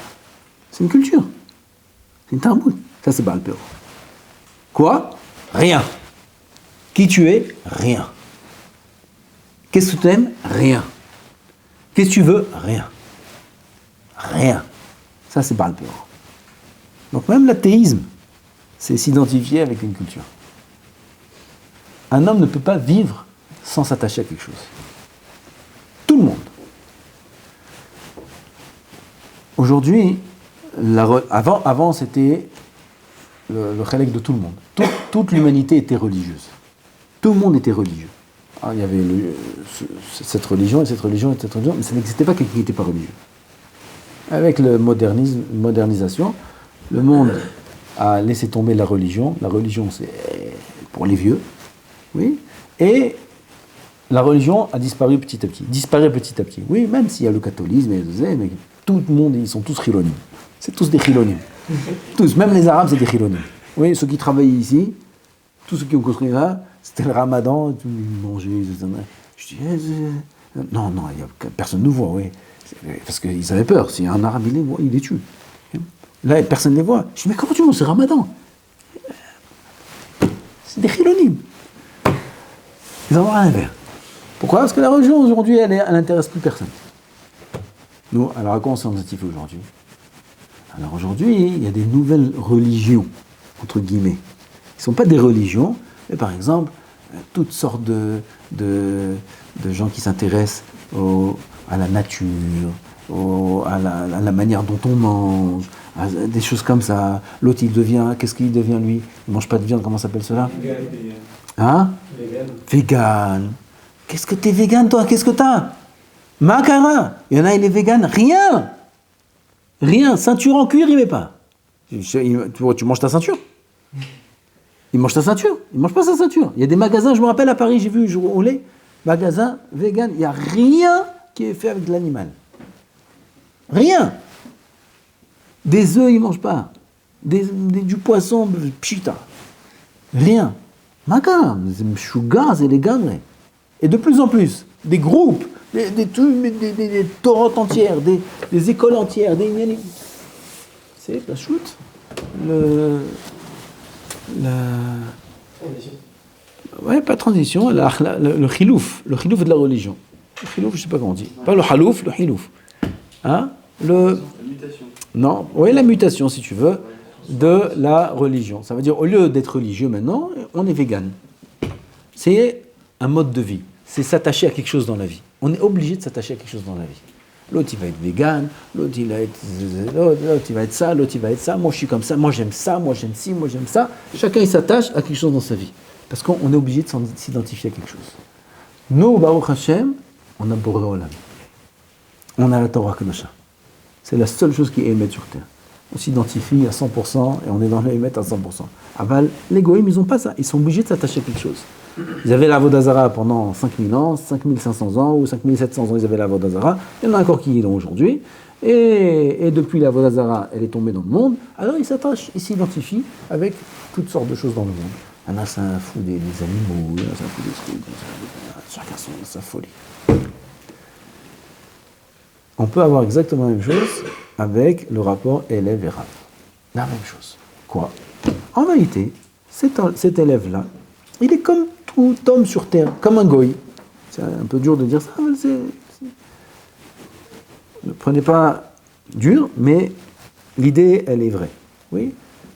C'est une culture. C'est une tarbout. Ça, c'est Baal Péor. Quoi? Rien. Qui tu es? Rien. Qu'est-ce que tu aimes? Rien. Qu'est-ce que tu veux? Rien. Rien. Ça, c'est Baal Péor. Donc même l'athéisme, c'est s'identifier avec une culture. Un homme ne peut pas vivre sans s'attacher à quelque chose. Tout le monde. Aujourd'hui, avant c'était le chalek de tout le monde. Toute l'humanité était religieuse. Tout le monde était religieux. Alors, il y avait cette religion et cette religion et cette religion, mais ça n'existait pas quelqu'un qui n'était pas religieux. Avec la modernisation, le monde a laissé tomber la religion. La religion, c'est pour les vieux. Oui. Et la religion a disparu petit à petit. Disparaît petit à petit. Oui, même s'il y a le catholisme, mais tout le monde, ils sont tous chilonim. C'est tous des chilonim. Tous, même les Arabes, c'est des chilonim. Oui, ceux qui travaillent ici, tous ceux qui ont construit là, c'était le ramadan, ils mangeaient, je dis, non, personne ne nous voit, oui. Parce qu'ils avaient peur, si un Arabe il les voit, il les tue. Là, personne ne les voit. Je dis, mais comment tu vois, c'est ramadan? C'est des chilonim. Ils n'en ont rien à faire. Pourquoi? Parce que la religion, aujourd'hui, elle n'intéresse plus personne. Nous, alors à quoi on s'identifie aujourd'hui? Alors aujourd'hui, il y a des nouvelles religions, entre guillemets. Ils ne sont pas des religions, mais par exemple, toutes sortes de gens qui s'intéressent à la nature, à la manière dont on mange, à des choses comme ça. L'autre, qu'est-ce qu'il devient lui? Il ne mange pas de viande, comment s'appelle cela? Hein? Vegan. Qu'est-ce que t'es vegan, toi? Qu'est-ce que t'as? Makara. Il y en a, il est vegan. Rien. Ceinture en cuir, il met pas. Tu manges ta ceinture? Il mange ta ceinture. Il mange pas sa ceinture. Il y a des magasins, je me rappelle à Paris, j'ai vu, je roulais, magasin vegan, il n'y a rien qui est fait avec de l'animal. Rien. Des œufs, il ne mange pas. Du poisson, pchita. Rien. Makara. C'est chouga, c'est les gangres. Et de plus en plus, des groupes, des torotes entières, des écoles entières, c'est la shoot, ouais, pas transition, le khilouf de la religion. Le khilouf, je sais pas comment on dit. Pas le halouf, le khilouf. Hein? La mutation. Non, oui, la mutation, si tu veux, de la religion. Ça veut dire, au lieu d'être religieux maintenant, on est vegan. C'est un mode de vie. C'est s'attacher à quelque chose dans la vie. On est obligé de s'attacher à quelque chose dans la vie. L'autre, il va être vegan, l'autre, il va être ça, l'autre, il va être ça. Moi, je suis comme ça, moi, j'aime ça, moi, j'aime ci, moi, j'aime ça. Chacun, il s'attache à quelque chose dans sa vie. Parce qu'on est obligé de s'identifier à quelque chose. Nous, Baruch Hashem, on a Boré Olam. On a la Torah Kedosha. C'est la seule chose qui est émette sur terre. On s'identifie à 100% et on est dans l'émette à 100%. Aval, les goïms, ils n'ont pas ça. Ils sont obligés de s'attacher à quelque chose. Ils avaient la Avodah Zarah pendant 5000 ans, 5500 ans ou 5700 ans, ils avaient la Avodah Zarah. Il y en a encore qui y ont aujourd'hui. Et depuis la Avodah Zarah, elle est tombée dans le monde. Alors ils s'attachent, ils s'identifient avec toutes sortes de choses dans le monde. Il y en a, c'est un fou des animaux, il y en a, c'est un fou des trucs. Chacun sa folie. On peut avoir exactement la même chose avec le rapport élève et rave. La même chose. Quoi? En réalité, cet élève-là, il est comme tout homme sur terre, comme un goy. C'est un peu dur de dire ça, mais ne prenez pas dur, mais l'idée, elle est vraie. Oui?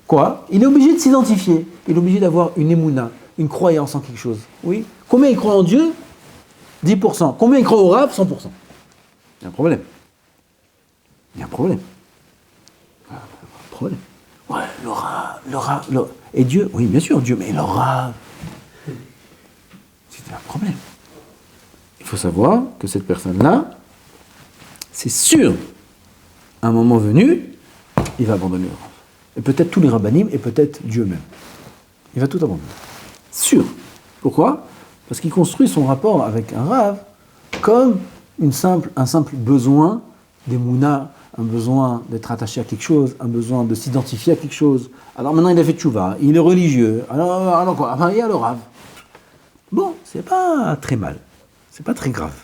Quoi? Il est obligé de s'identifier. Il est obligé d'avoir une émouna, une croyance en quelque chose. Oui? Combien il croit en Dieu? 10%. Combien ils croient au Rav? 100%. Il y a un problème. Il y a un problème. Un problème. Ouais, le Rav. Et Dieu, oui, bien sûr, Dieu, mais le Rav. C'est un problème. Il faut savoir que cette personne-là, c'est sûr, à un moment venu, il va abandonner le Rav. Et peut-être tous les rabbinim, et peut-être Dieu même. Il va tout abandonner. Sûr. Pourquoi? Parce qu'il construit son rapport avec un Rav comme un simple besoin d'émouna, un besoin d'être attaché à quelque chose, un besoin de s'identifier à quelque chose. Alors maintenant il a fait tchouva, il est religieux, alors quoi? Enfin, il y a le Rav. Bon, c'est pas très mal, c'est pas très grave.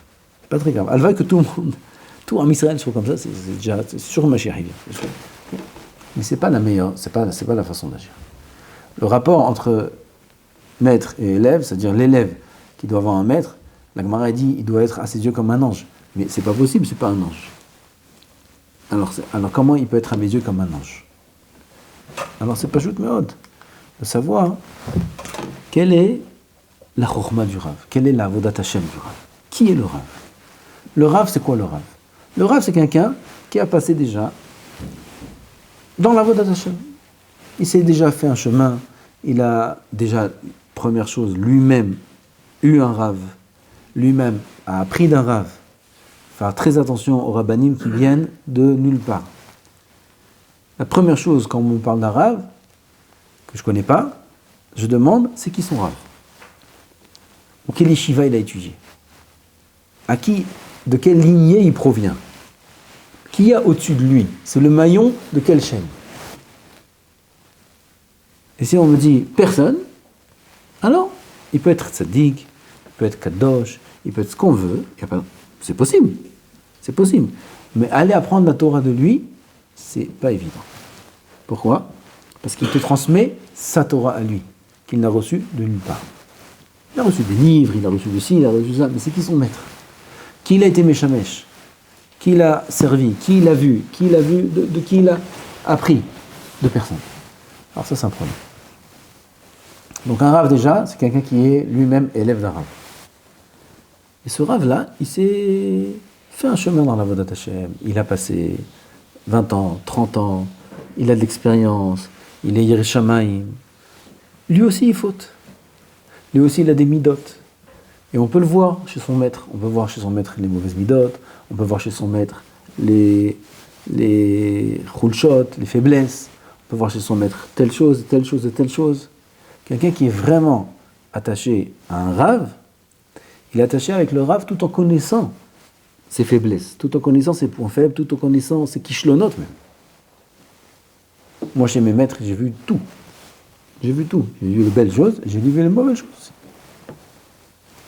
C'est pas très grave. Elle va que tout le monde, tout en Israël soit comme ça, c'est déjà c'est sûr ma chérie. Mais c'est pas la meilleure, c'est pas la façon d'agir. Le rapport entre maître et élève, c'est-à-dire l'élève qui doit avoir un maître, la Gemara dit il doit être à ses yeux comme un ange. Mais c'est pas possible, c'est pas un ange. Alors comment il peut être à mes yeux comme un ange? Alors c'est pas juste méode de savoir quelle est la chokhma du Rav, quelle est la avodat Hashem du Rav. Qui est le Rav? Le Rav, c'est quoi le Rav? Le Rav, c'est quelqu'un qui a passé déjà dans l'avodat Hashem. Il s'est déjà fait un chemin, il a déjà, première chose, lui-même eu un Rav, lui-même a appris d'un Rav. Faire très attention aux rabbanim qui viennent de nulle part. La première chose, quand on me parle d'un Rav, que je ne connais pas, je demande, c'est qui son Rav? Ou quel yeshiva il a étudié? De quelle lignée il provient? Qui y a au-dessus de lui? C'est le maillon de quelle chaîne? Et si on me dit personne, alors il peut être tzaddik, il peut être kadosh, il peut être ce qu'on veut, c'est possible, c'est possible. Mais aller apprendre la Torah de lui, c'est pas évident. Pourquoi? Parce qu'il te transmet sa Torah à lui, qu'il n'a reçue de nulle part. Il a reçu des livres, il a reçu de ci, il a reçu ça, mais c'est qui son maître? Qui il a été méchamesh? Qui il a servi? Qui il a vu? De qui il a appris? De personne. Alors ça, c'est un problème. Donc un Rav déjà, c'est quelqu'un qui est lui-même élève d'un Rav. Et ce Rav-là, il s'est fait un chemin dans la Avodat Hashem. Il a passé 20 ans, 30 ans, il a de l'expérience, il est Yireh Shamayim. Lui aussi, il faute. Lui aussi, il a des midot. Et on peut le voir chez son maître. On peut voir chez son maître les mauvaises midot, on peut voir chez son maître les chulshot, les faiblesses. On peut voir chez son maître telle chose, et telle chose, et telle chose. Quelqu'un qui est vraiment attaché à un Rav, il est attaché avec le Rav tout en connaissant ses faiblesses, tout en connaissant ses points faibles, tout en connaissant ses kishlonotes même. Moi, chez mes maîtres, j'ai vu tout. J'ai vu tout. J'ai vu les belles choses, j'ai vu les mauvaises choses.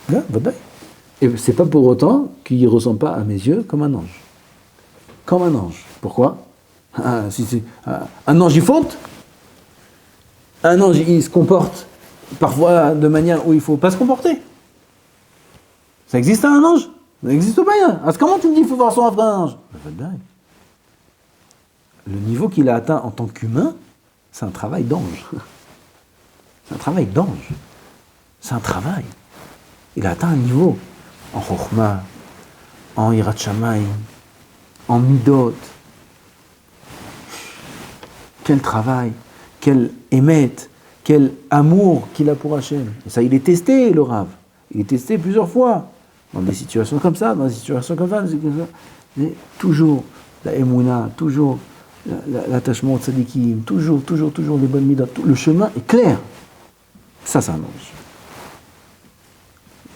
Là, et c'est pas pour autant qu'il ne ressemble pas à mes yeux comme un ange. Comme un ange. Pourquoi? Un ange, il faute. Un ange, il se comporte parfois de manière où il ne faut pas se comporter. Ça existe un ange? Ça n'existe pas rien. Alors, comment tu me dis qu'il faut voir son vrai ange? Le niveau qu'il a atteint en tant qu'humain, c'est un travail d'ange. C'est un travail d'ange. C'est un travail. Il a atteint un niveau en chokhma, en yirat shamayim, en midot. Quel travail, quel émet, quel amour qu'il a pour Hachem. Et ça, il est testé, le Rav. Il est testé plusieurs fois. Dans des situations comme ça, dans des situations comme ça. Mais toujours la émouna, toujours l'attachement au tzadikim, toujours les bonnes midot. Le chemin est clair. Ça, c'est un ange.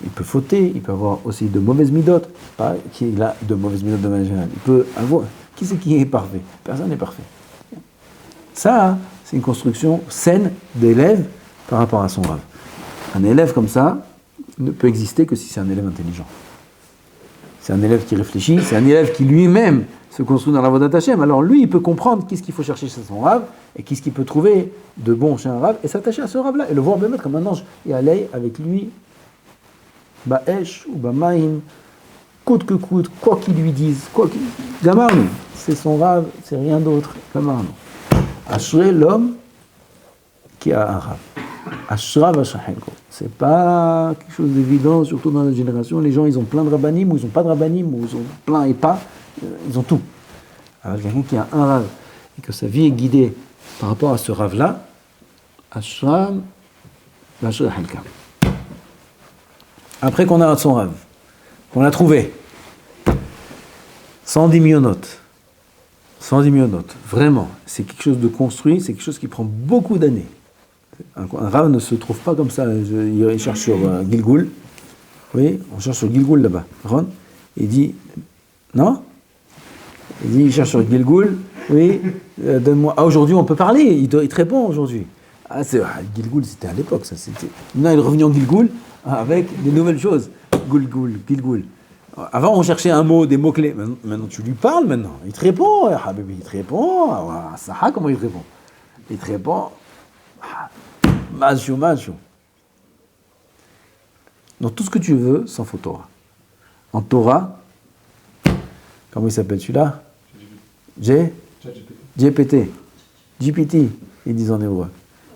Il peut fauter, il peut avoir aussi de mauvaises midot. Pas qu'il a de mauvaises midot de manière générale. Il peut avoir... Qui c'est qui est parfait? Personne n'est parfait. Ça, c'est une construction saine d'élève par rapport à son Rav. Un élève comme ça ne peut exister que si c'est un élève intelligent. C'est un élève qui réfléchit, c'est un élève qui lui-même se construit dans la Avodat Hashem. Alors lui, il peut comprendre qu'est-ce qu'il faut chercher chez son Rav et qu'est-ce qu'il peut trouver de bon chez un Rav et s'attacher à ce Rav-là et le voir bien comme un ange et aller avec lui Ba'esh ou Ba'maim, coûte que coûte, quoi qu'il lui dise, Gamarnu, c'est son Rav, c'est rien d'autre, Gamarnu. Ashrei l'homme qui a un Rav. Ashra v'shachelko. C'est pas quelque chose d'évident, surtout dans notre génération. Les gens, ils ont plein de rabbanim, ou ils ont pas de rabbanim, ou ils ont plein et pas. Ils ont tout. Alors quelqu'un qui a un rave, et que sa vie est guidée par rapport à ce rave-là, Ashram, Bashar Halka. Après qu'on a son rave, qu'on l'a trouvé, 110 millionotes, vraiment, c'est quelque chose de construit, c'est quelque chose qui prend beaucoup d'années. Un rave ne se trouve pas comme ça, il cherche sur Gilgul, oui, on cherche sur Gilgul là-bas, Ron, il dit, non? Il cherche sur Gilgul, oui, donne-moi, ah aujourd'hui on peut parler, il te répond aujourd'hui. Ah, Gilgul c'était à l'époque, ça c'était. Maintenant il est revenu en Gilgul avec des nouvelles choses, Gilgul. Avant, on cherchait un mot, des mots-clés. Maintenant, tu lui parles maintenant. Il te répond, Habibi, il te répond. Saha, comment il te répond? Il te répond. Majou. Donc, tout ce que tu veux, sans faux Torah. En Torah, comment il s'appelle celui-là? GPT. Ils disent en hébreu.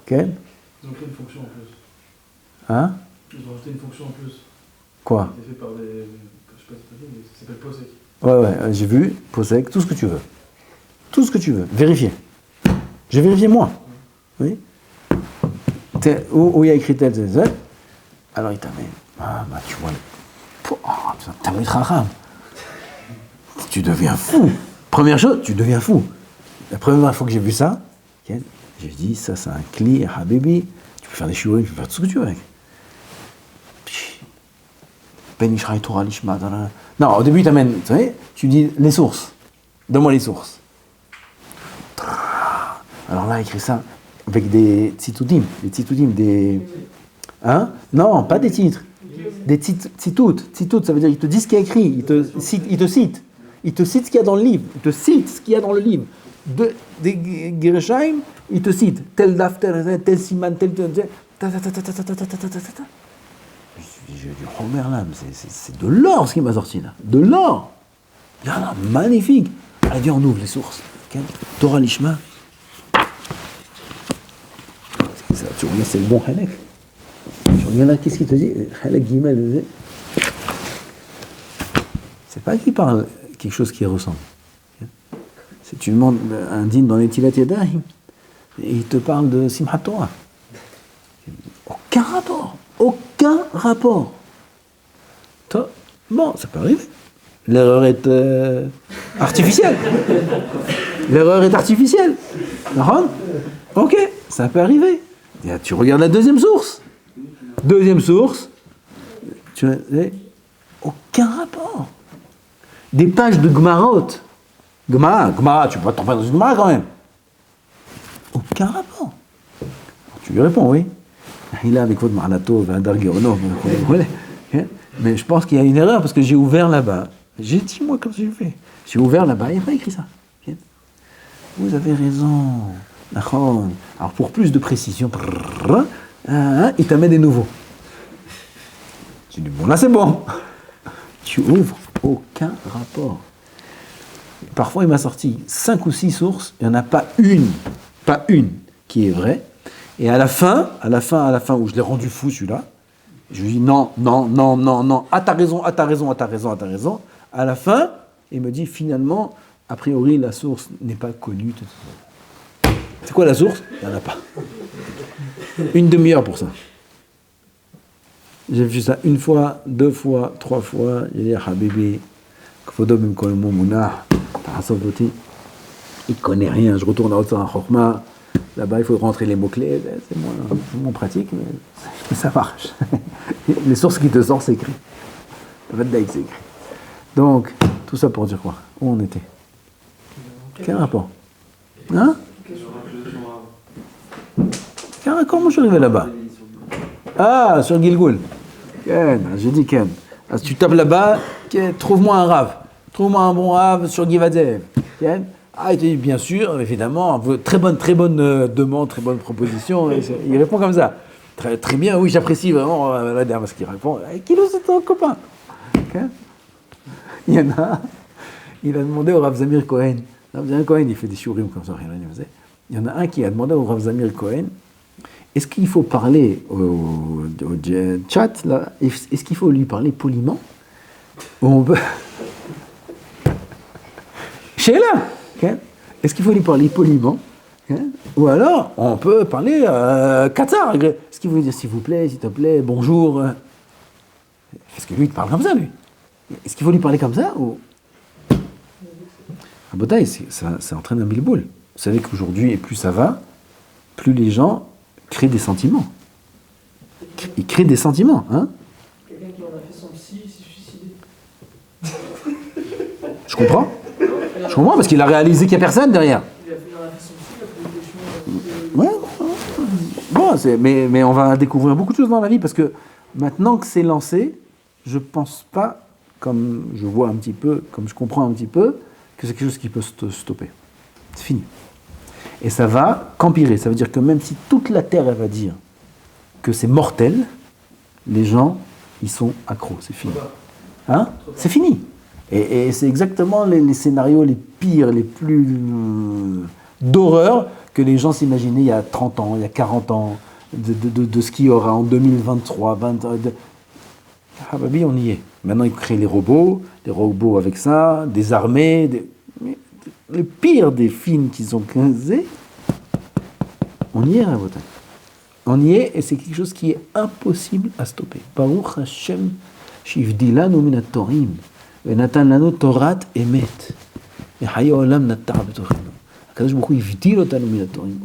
Ok? Ils ont fait une fonction en plus. Hein? Ils ont rajouté une fonction en plus. Quoi? C'est fait par des. Je sais pas si mais ça s'appelle POSEC. Ouais, j'ai vu, POSEC, tout ce que tu veux. Tout ce que tu veux. Vérifier. J'ai vérifié moi. Oui. Où il y a écrit tel. Alors il t'amène. Ah, bah tu vois. T'as mis Raham. Tu deviens fou. Première chose, tu deviens fou. La première fois que j'ai vu ça, j'ai dit, ça c'est un cli, Habibi. Tu peux faire des chouris, tu peux faire tout ce que tu veux avec. Non, au début, tu dis les sources. Donne-moi les sources. Alors là, écrit ça avec des tzitoudim, hein? Non, pas des titres. Des tzitout, ça veut dire qu'il te dit ce qu'il y a écrit, il te cite. Il te cite ce qu'il y a dans le livre. Des Gereshaim, il te cite tel daf, tel siman, tel. J'ai dit, oh merde, c'est de l'or ce qui m'a sorti là. De l'or. Là, magnifique. Allez, viens, on ouvre les sources. Okay. Torah Lishma. Tu regardes, c'est le bon Halek. Tu regardes là, qu'est-ce qu'il te dit? Halek Gimel. C'est pas qu'il parle quelque chose qui ressemble. Si tu demandes un dîne dans les Tilat Yadayim, il te parle de Simchat Torah. Aucun rapport. Bon, ça peut arriver. L'erreur est artificielle. Ok, ça peut arriver. Et là, tu regardes la deuxième source. Tu as aucun rapport. Des pages de Gemarot. Gemara, tu peux pas t'en faire dans une Gemara quand même. Aucun rapport. Tu lui réponds, oui. Il est avec votre Marlato, Vadar Gerono, mais je pense qu'il y a une erreur parce que j'ai ouvert là-bas. J'ai dit, moi, comme j'ai fait. J'ai ouvert là-bas, il n'y a pas écrit ça. Vous avez raison. Alors, pour plus de précision, il t'amène des nouveaux. Tu dis, bon, là, c'est bon. Tu ouvres, aucun rapport. Parfois, il m'a sorti 5 ou 6 sources, il n'y en a pas une qui est vraie. Et à la fin, où je l'ai rendu fou celui-là, je lui dis non, ah t'as raison. À la fin, il me dit finalement, a priori la source n'est pas connue. C'est quoi la source? Il n'y en a pas. Une demi-heure pour ça. J'ai vu ça 1 fois, 2 fois, 3 fois. J'ai dit Habibi, Kfodo Bimkol Moumouna, Tarasovoti. Il ne connaît rien, je retourne à Otsar Chokma. Là-bas, il faut rentrer les mots-clés, c'est moins pratique, mais ça marche. Les sources qui te sortent, c'est écrit. C'est écrit. Donc, tout ça pour dire quoi? Où on était? Quel rapport? Hein? Comment je suis arrivé là-bas? Ah, sur Gilgul. Ken, j'ai dit Ken. Ah, si tu tapes là-bas, trouve-moi un rave. Trouve-moi un bon rave sur Givadev. Ken? Ah, il te dit, bien sûr, évidemment, très bonne demande, très bonne proposition. Il répond comme ça. Très, très bien, oui, j'apprécie vraiment la dame, parce qu'il répond. Qui c'est ton copain? Okay. Il y en a, il a demandé au Rav Zamir Cohen. Rav Zamir Cohen, il fait des shiurim comme ça, rien à dire. Il y en a un qui a demandé au Rav Zamir Cohen, est-ce qu'il faut parler au chat, là, est-ce qu'il faut lui parler poliment? Ou on peut... Sheila, okay? Est-ce qu'il faut lui parler poliment? Okay? Ou alors, on peut parler Qatar. Est-ce qu'il veut dire s'il vous plaît, s'il te plaît, bonjour? Parce que lui, il parle comme ça, lui. Est-ce qu'il faut lui parler comme ça ou... À Botaï, ça entraîne un bilboul. Vous savez qu'aujourd'hui, et plus ça va, plus les gens créent des sentiments. Ils créent des sentiments, hein? Quelqu'un qui en a fait son psy, il s'est suicidé. Je comprends. Je comprends, parce qu'il a réalisé qu'il n'y a personne derrière. Il en a fait son psy, il a posé des questions. Ouais, bon, mais on va découvrir beaucoup de choses dans la vie, parce que maintenant que c'est lancé, je pense pas, comme je vois un petit peu, comme je comprends un petit peu, que c'est quelque chose qui peut stopper. C'est fini. Et ça va qu'empirer. Ça veut dire que même si toute la Terre, elle va dire que c'est mortel, les gens, ils sont accros. C'est fini. Hein? C'est fini. Et c'est exactement les scénarios les pires, les plus d'horreur que les gens s'imaginaient il y a 30 ans, il y a 40 ans, de ce qu'il y aura en 2023, 20... Ah bah oui, on y est. Maintenant, ils créent les robots avec ça, des armées, mais le pire des films qu'ils ont créés, on y est, Rabotai. On y est, et c'est quelque chose qui est impossible à stopper. Baruch Hashem, shivdilanu min at-torim, venatan lanu torat emet, v'chayei olam natar b'tochenu. Akadosh Baruch Hu yivdil otanu min at-torim.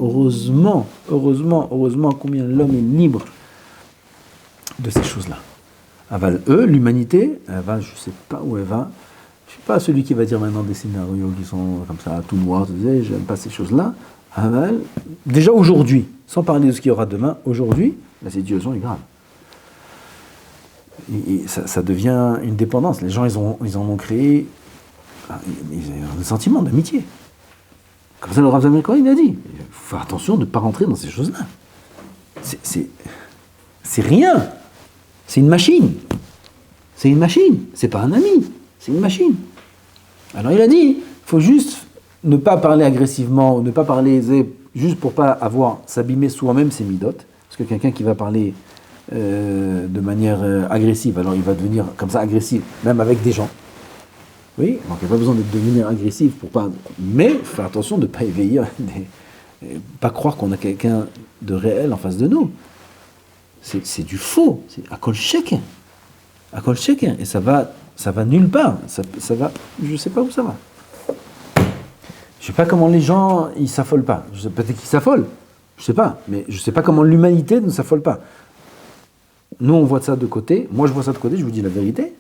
Heureusement, combien l'homme est libre de ces choses-là. Aval, eux, l'humanité, elle va, je ne sais pas où elle va. Je ne suis pas celui qui va dire maintenant des scénarios qui sont comme ça, tout noir, j'aime pas ces choses-là. Aval, déjà aujourd'hui, sans parler de ce qu'il y aura demain, aujourd'hui, la situation est grave. Et ça devient une dépendance. Les gens, ils en ont créé un sentiment d'amitié. Comme ça, le Rav Zamir Cohen, il a dit, il faut faire attention de ne pas rentrer dans ces choses-là. C'est rien. C'est une machine. C'est une machine. C'est pas un ami. C'est une machine. Alors il a dit, il faut juste ne pas parler agressivement, ne pas parler juste pour pas s'abîmer soi-même ses midotes. Parce que quelqu'un qui va parler de manière agressive, alors il va devenir comme ça agressif, même avec des gens. Oui, donc il n'y a pas besoin de devenir agressif pour pas. Mais faire attention de ne pas éveiller, pas croire qu'on a quelqu'un de réel en face de nous. C'est du faux, c'est à kol chacun, et ça va nulle part, ça va, je sais pas où ça va. Je sais pas comment les gens ils s'affolent pas, peut-être qu'ils s'affolent, je sais pas, mais je sais pas comment l'humanité ne s'affole pas. Nous on voit ça de côté, moi je vois ça de côté, je vous dis la vérité,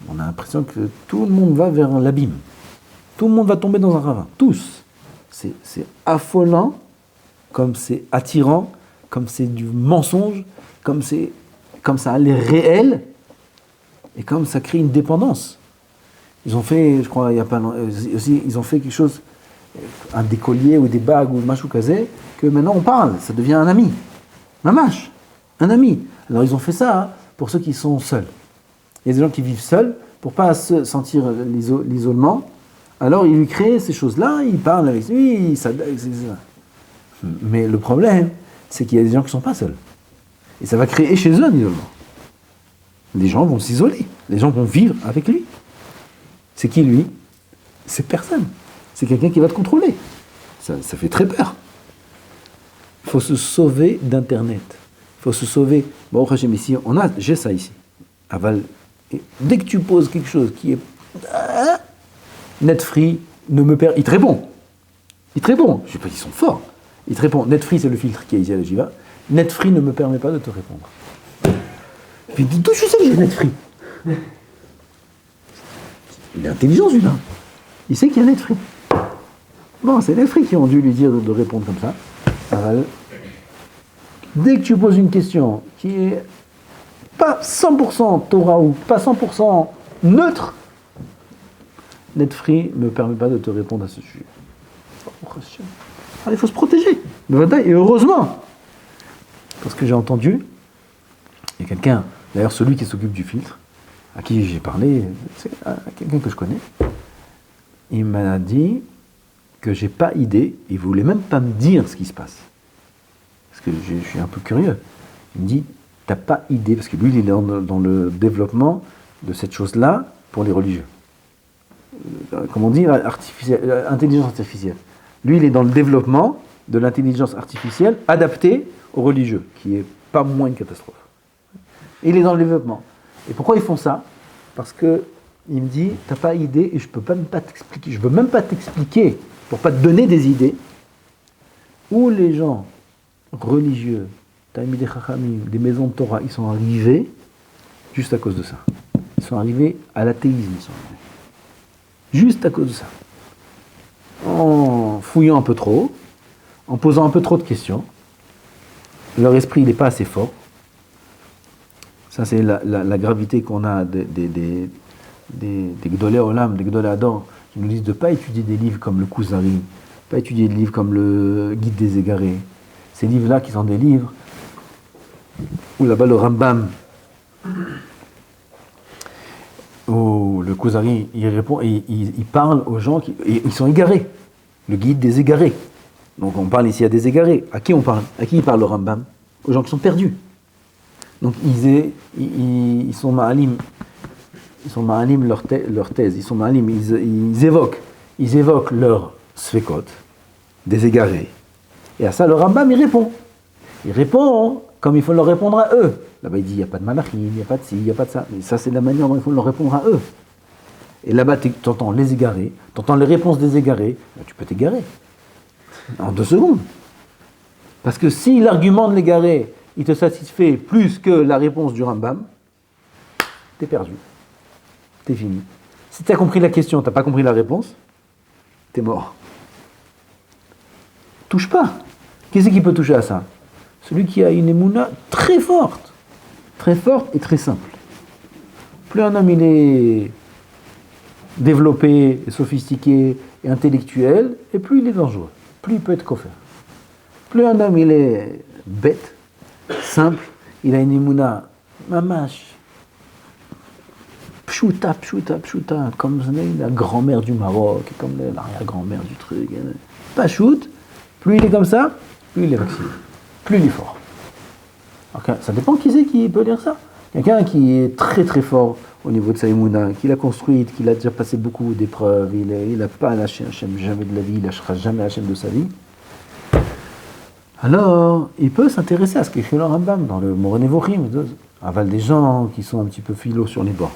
on a l'impression que tout le monde va vers l'abîme, tout le monde va tomber dans un ravin, tous. C'est affolant, comme c'est attirant, comme c'est du mensonge, comme ça a l'air réel, et comme ça crée une dépendance. Ils ont fait, je crois, il y a pas aussi, ils ont fait quelque chose, un des colliers ou des bagues ou machou kazé, que maintenant on parle, ça devient un ami. Mamash, un ami. Alors ils ont fait ça pour ceux qui sont seuls. Il y a des gens qui vivent seuls, pour pas se sentir l'isolement, alors ils lui créent ces choses-là, ils parlent avec lui, etc. Mais le problème, c'est qu'il y a des gens qui ne sont pas seuls. Et ça va créer chez eux un isolement. Les gens vont s'isoler. Les gens vont vivre avec lui. C'est qui, lui? C'est personne. C'est quelqu'un qui va te contrôler. Ça fait très peur. Il faut se sauver d'Internet. Il faut se sauver... Bon, ici, j'ai ça ici. Aval. Et dès que tu poses quelque chose qui est... Netfree ne me perd... Il te répond. Je sais pas, ils sont forts. Il te répond, Netfree, c'est le filtre qui est ici à la Jiva. Netfree ne me permet pas de te répondre. Puis d'où je sais que j'ai Netfree? Il est intelligent, celui-là. Il sait qu'il y a Netfree. Bon, c'est Netfree qui ont dû lui dire de répondre comme ça. Dès que tu poses une question qui est pas 100% Torah ou pas 100% neutre, Netfree ne me permet pas de te répondre à ce sujet. Il faut se protéger. Et heureusement. Parce que j'ai entendu, il y a quelqu'un, d'ailleurs celui qui s'occupe du filtre, à qui j'ai parlé, c'est quelqu'un que je connais, il m'a dit que j'ai pas idée, il voulait même pas me dire ce qui se passe. parce que je suis un peu curieux. Il me dit, t'as pas idée, parce que lui, il est dans le développement de cette chose-là pour les religieux. Comment dire, intelligence artificielle. Lui, il est dans le développement de l'intelligence artificielle adaptée aux religieux, qui est pas moins une catastrophe. Et il est dans le développement. Et pourquoi ils font ça? Parce que il me dit, t'as pas idée, et je peux même pas t'expliquer, je veux même pas t'expliquer, pour pas te donner des idées, où les gens religieux, Talmidei Chachamim, des maisons de Torah, ils sont arrivés juste à cause de ça. Ils sont arrivés à l'athéisme, ils sont arrivés. Juste à cause de ça. En fouillant un peu trop, en posant un peu trop de questions, leur esprit n'est pas assez fort. Ça, c'est la gravité qu'on a des Gdolei Olam, des Gdolei Ador, qui nous disent de ne pas étudier des livres comme le Kuzari, pas étudier des livres comme le Guide des Égarés. Ces livres-là qui sont des livres où là-bas le Rambam, où le Kuzari, il répond et il parle aux gens qui ils sont égarés. Le Guide des Égarés. Donc on parle ici à des égarés. À qui on parle? À qui il parle le Rambam? Aux gens qui sont perdus. Donc ils sont ma'alim. Ils sont ma'alim leur thèse. Ils sont ma'alim. Ils évoquent leur sfekot, des égarés. Et à ça, le Rambam, il répond. Il répond comme il faut leur répondre à eux. Là-bas, il dit, il n'y a pas de malachim, il n'y a pas de ci, il n'y a pas de ça. Mais ça, c'est la manière dont il faut leur répondre à eux. Et là-bas, tu entends les égarés, tu entends les réponses des égarés. Là, tu peux t'égarer. En 2 secondes. Parce que si l'argument de l'égaré, il te satisfait plus que la réponse du Rambam, t'es perdu. T'es fini. Si tu as compris la question, tu n'as pas compris la réponse, t'es mort. Touche pas. Qui c'est qui peut toucher à ça? Celui qui a une émouna très forte et très simple. Plus un homme il est développé, et sophistiqué et intellectuel, et plus il est dangereux. Plus il peut être coffert. Plus un homme il est bête, simple, il a une émouna mamash, pshuta, comme la grand-mère du Maroc, comme l'arrière-grand-mère du truc. Pas shoot, plus il est comme ça, plus il est vacciné, plus il est fort. Alors, ça dépend qui c'est qui peut dire ça. Quelqu'un qui est très très fort au niveau de sa émouna, qui l'a construite, qui a déjà passé beaucoup d'épreuves, il n'a pas lâché Hachem jamais de la vie, il ne lâchera jamais Hachem de sa vie. Alors, il peut s'intéresser à ce qu'écrit le Rambam dans le Moreh Nevuchim, aval des gens qui sont un petit peu philo sur les bords,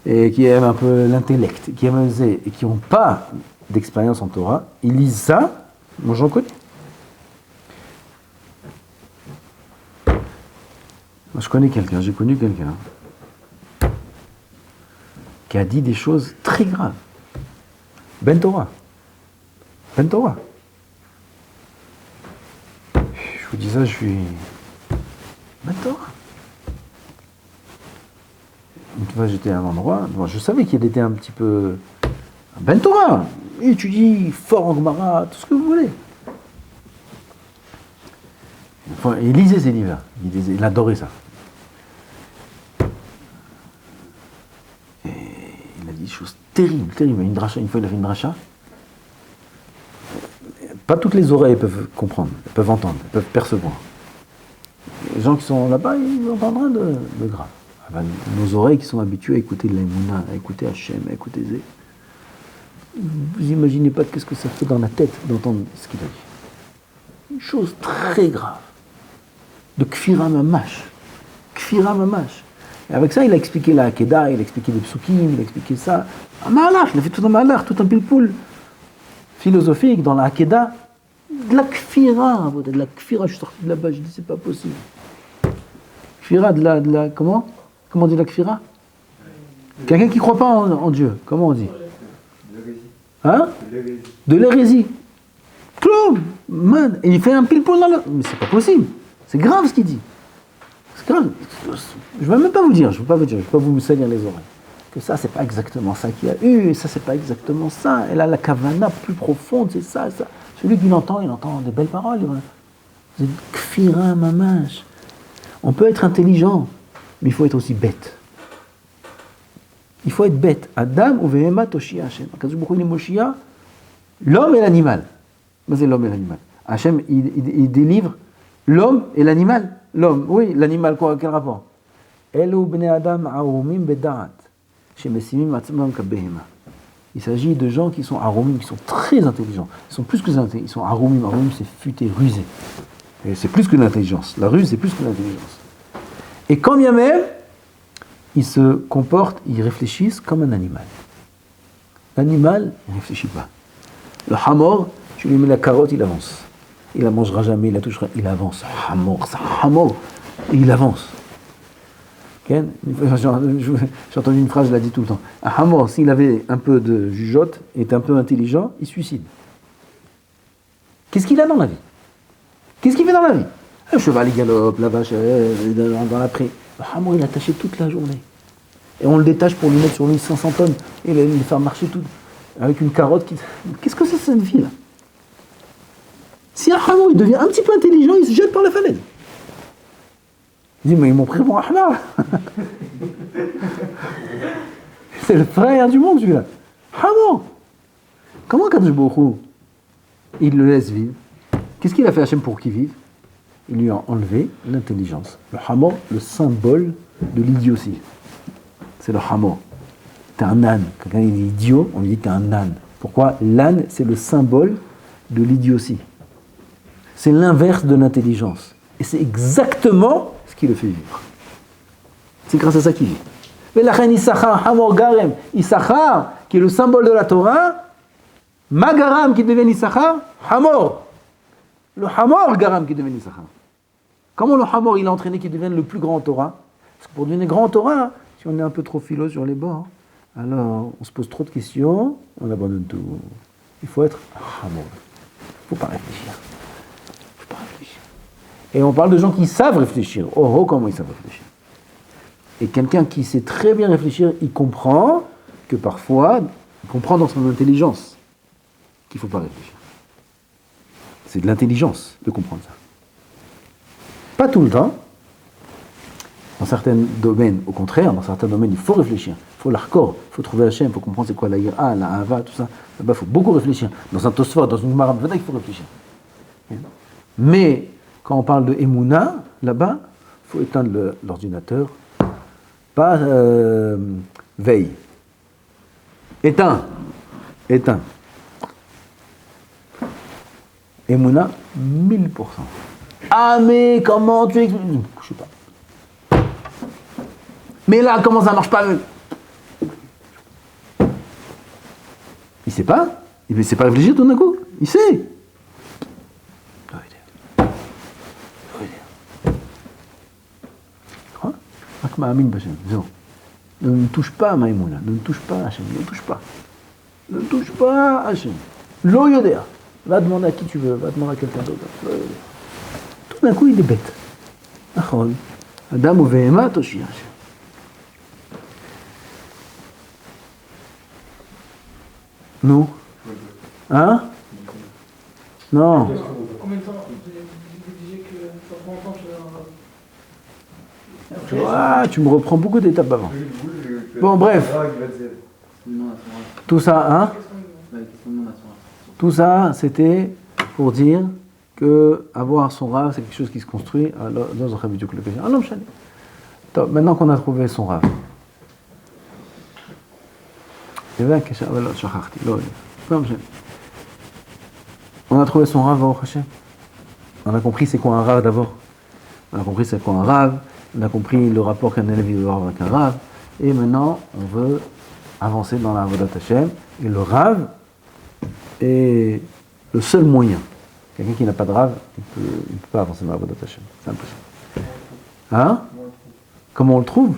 et qui aiment un peu l'intellect, qui aiment et qui n'ont pas d'expérience en Torah, ils lisent ça, moi j'en connais. Moi, j'ai connu quelqu'un qui a dit des choses très graves. Ben Torah. Je vous dis ça, je suis... Ben Torah. Une fois, j'étais à un endroit, je savais qu'il était un petit peu... Ben Torah. Il étudie fort en Gemara, tout ce que vous voulez. Enfin, il lisait ces livres-là. Il adorait ça. Et il a dit des choses terribles. Une fois, il a fait une dracha. Pas toutes les oreilles peuvent comprendre, peuvent entendre, peuvent percevoir. Les gens qui sont là-bas, ils entendent rien de grave. Enfin, nos oreilles qui sont habituées à écouter de l'Emouna, à écouter Hachem, à écouter Zé, vous imaginez pas qu'est-ce que ça fait dans la tête d'entendre ce qu'il a dit. Une chose très grave. De Kfira Mamash. Et avec ça, il a expliqué la Hakeda, il a expliqué les psukim, il a expliqué ça. Un malach, il a fait tout un malach, tout un pilpoul philosophique dans la Hakeda. De la Kfira, je suis sorti de là-bas, je dis c'est pas possible. Kfira, de la comment on dit la Kfira? Quelqu'un qui ne croit pas en Dieu, comment on dit? Hein? De l'hérésie. Clom, man, et il fait un pile-poil dans la... Mais c'est pas possible. C'est grave ce qu'il dit. C'est grave. Je ne vais même pas vous dire, je ne vais pas vous salir les oreilles. Que ça, c'est pas exactement ça qu'il y a eu, et ça, c'est pas exactement ça. Et là, la kavana plus profonde, c'est ça. Celui qui l'entend, il entend des belles paroles. C'est kfira mamash. On peut être intelligent, mais il faut être aussi bête. Il faut être bête. Adam ou vehema toshia Hashem. L'homme et l'animal. Mais c'est l'homme et l'animal. Hashem, il délivre L'homme et l'animal. L'homme, oui, l'animal, quoi, quel rapport? Elu bnei adam arumim bedaat, shemesimim atzmam kabehema. Il s'agit de gens qui sont arumim, qui sont très intelligents. Ils sont plus que intelligents. Ils sont arumim. Arumim, c'est futé, rusé. Et c'est plus que l'intelligence. La ruse, c'est plus que l'intelligence. Et quand bien même, ils se comportent, ils réfléchissent comme un animal. L'animal, il ne réfléchit pas. Le hamor, tu lui mets la carotte, il avance. Il la mangera jamais, il la touchera, il avance. Hamor, c'est un hamor. Et il avance. J'ai entendu une phrase, je la dis tout le temps. Un hamor, s'il avait un peu de jugeote, est un peu intelligent, il se suicide. Qu'est-ce qu'il a dans la vie? Qu'est-ce qu'il fait dans la vie? Le cheval, il galope, la vache, dans la prairie. Le hamor, il est attaché toute la journée. Et on le détache pour lui mettre sur lui 500 tonnes et le faire marcher tout avec une carotte. Qu'est-ce que c'est cette vie-là? Si un hamor, il devient un petit peu intelligent, il se jette par la falaise. Il dit, mais ils m'ont pris pour un hamar. C'est le frère du monde, celui-là. Hamor. Comment Kadosh Baruch Hu, il le laisse vivre? Qu'est-ce qu'il a fait Hachem pour qu'il vive? Il lui a enlevé l'intelligence. Le hamor, le symbole de l'idiotie. C'est le hamor. T'es un âne. Quelqu'un est idiot, on lui dit t'es un âne. Pourquoi? L'âne, c'est le symbole de l'idiotie. C'est l'inverse de l'intelligence. Et c'est exactement ce qui le fait vivre. C'est grâce à ça qu'il vit. Mais la reine Issachar, Hamor Garem, Issachar, qui est le symbole de la Torah, Magaram qui devient Issachar, Hamor. Le Hamor Garam qui devient Issachar. Comment le Hamor il a entraîné qu'il devienne le plus grand Torah? Parce que pour devenir grand Torah, si on est un peu trop philo sur les bords, alors on se pose trop de questions, on abandonne tout. Il faut être Hamor. Il ne faut pas réfléchir. Et on parle de gens qui savent réfléchir. Oh, comment ils savent réfléchir. Et quelqu'un qui sait très bien réfléchir, il comprend que parfois, il comprend dans son intelligence qu'il ne faut pas réfléchir. C'est de l'intelligence de comprendre ça. Pas tout le temps. Dans certains domaines, au contraire, dans certains domaines, il faut réfléchir. Il faut l'arcor, il faut trouver Hachem, il faut comprendre c'est quoi la ira, la hava, tout ça. Là-bas, il faut beaucoup réfléchir. Dans un tosfot, dans une marab, il faut réfléchir. Mais quand on parle de Emouna, là-bas, il faut éteindre l'ordinateur. Pas veille. Éteins. Emouna, 1000%. Ah, mais comment tu expliques? Je sais pas. Mais là, comment ça marche pas? Il sait pas. Il sait pas réfléchir tout d'un coup. Il sait. Ne me touche pas, Maïmouna. Ne me touche pas, Hachem. Ne me touche pas. Ne me touche pas, Hachem. Lo yodea. Va demander à qui tu veux. Va demander à quelqu'un d'autre. Tout d'un coup, il est bête. Achon. Adam ou Vehema, Toshi Hachem. Nous? Hein? Non. Combien de temps vous disiez que dans 30 ans, tu Tu me reprends beaucoup d'étapes avant. Bon, bref. Tout ça, hein? Tout ça, c'était pour dire que avoir son rave, c'est quelque chose qui se construit dans un chavidu que le péché. Maintenant qu'on a trouvé son rave. On a trouvé son rave, on a compris c'est quoi un rave d'abord. On a compris c'est quoi un rave. On a compris le rapport qu'un élève doit avoir avec un rave. Et maintenant, on veut avancer dans la Avodat Hashem. Et le rave est le seul moyen. Quelqu'un qui n'a pas de rave, il ne peut pas avancer dans la Avodat Hashem. C'est impossible. Hein? Comment on le trouve?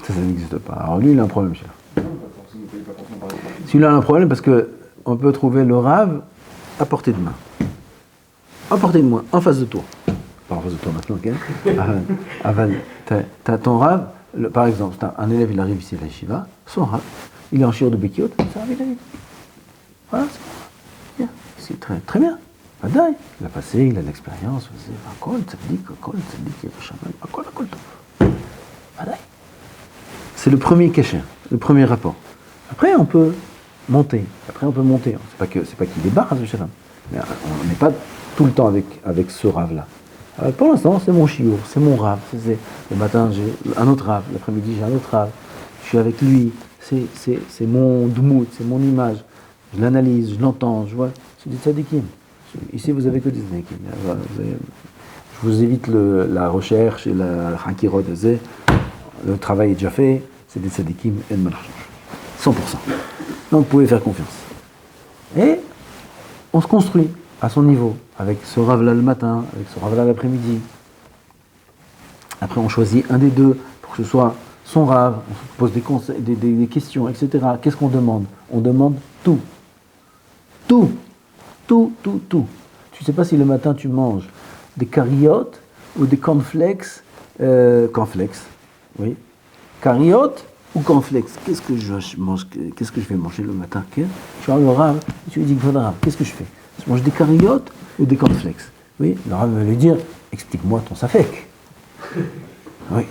Ça n'existe pas. Alors lui, il a un problème, cher. Celui-là a un problème parce qu'on peut trouver le rave à portée de main. À portée de main, en face de toi. Pas en face de toi maintenant, ok? T'as ton rave, par exemple, un élève, il arrive ici à la yeshiva, son rave, il est en shiur de Bekiot, ça arrive, il arrive. Voilà, c'est bien. C'est très, très bien. Badaï, il a passé, il a l'expérience, c'est le premier cachet, le premier rapport. Après, on peut monter. C'est pas qu'il est bas, Mais on n'est pas tout le temps avec ce rave-là. Pour l'instant, c'est mon chiour, c'est mon rave. Le matin, j'ai un autre rave, l'après-midi, j'ai un autre rave. Je suis avec lui, c'est mon dmout, c'est mon image. Je l'analyse, je l'entends, je vois. C'est des tzadikim. Ici, vous avez que des tzadikim. Je vous évite la recherche et la hakirot. Le travail est déjà fait, c'est des tzadikim et de malach. 100%. Donc, vous pouvez faire confiance. Et on se construit à son niveau, avec ce rave-là le matin, avec ce rave-là l'après-midi. Après, on choisit un des deux pour que ce soit son rave, on se pose des questions, etc. Qu'est-ce qu'on demande? On demande tout. Tout. Tout, tout, tout. Tu ne sais pas si le matin tu manges des cariotes ou des cornflakes. Cornflakes, oui. Cariotes ou cornflakes. Qu'est-ce que je mange? Qu'est-ce que je vais manger le matin? Tu as le rave, tu lui dis que rave. Qu'est-ce que je fais? Je mange des cariotes ou des cornflakes? Oui, le rave va lui dire, explique-moi ton safek. Oui.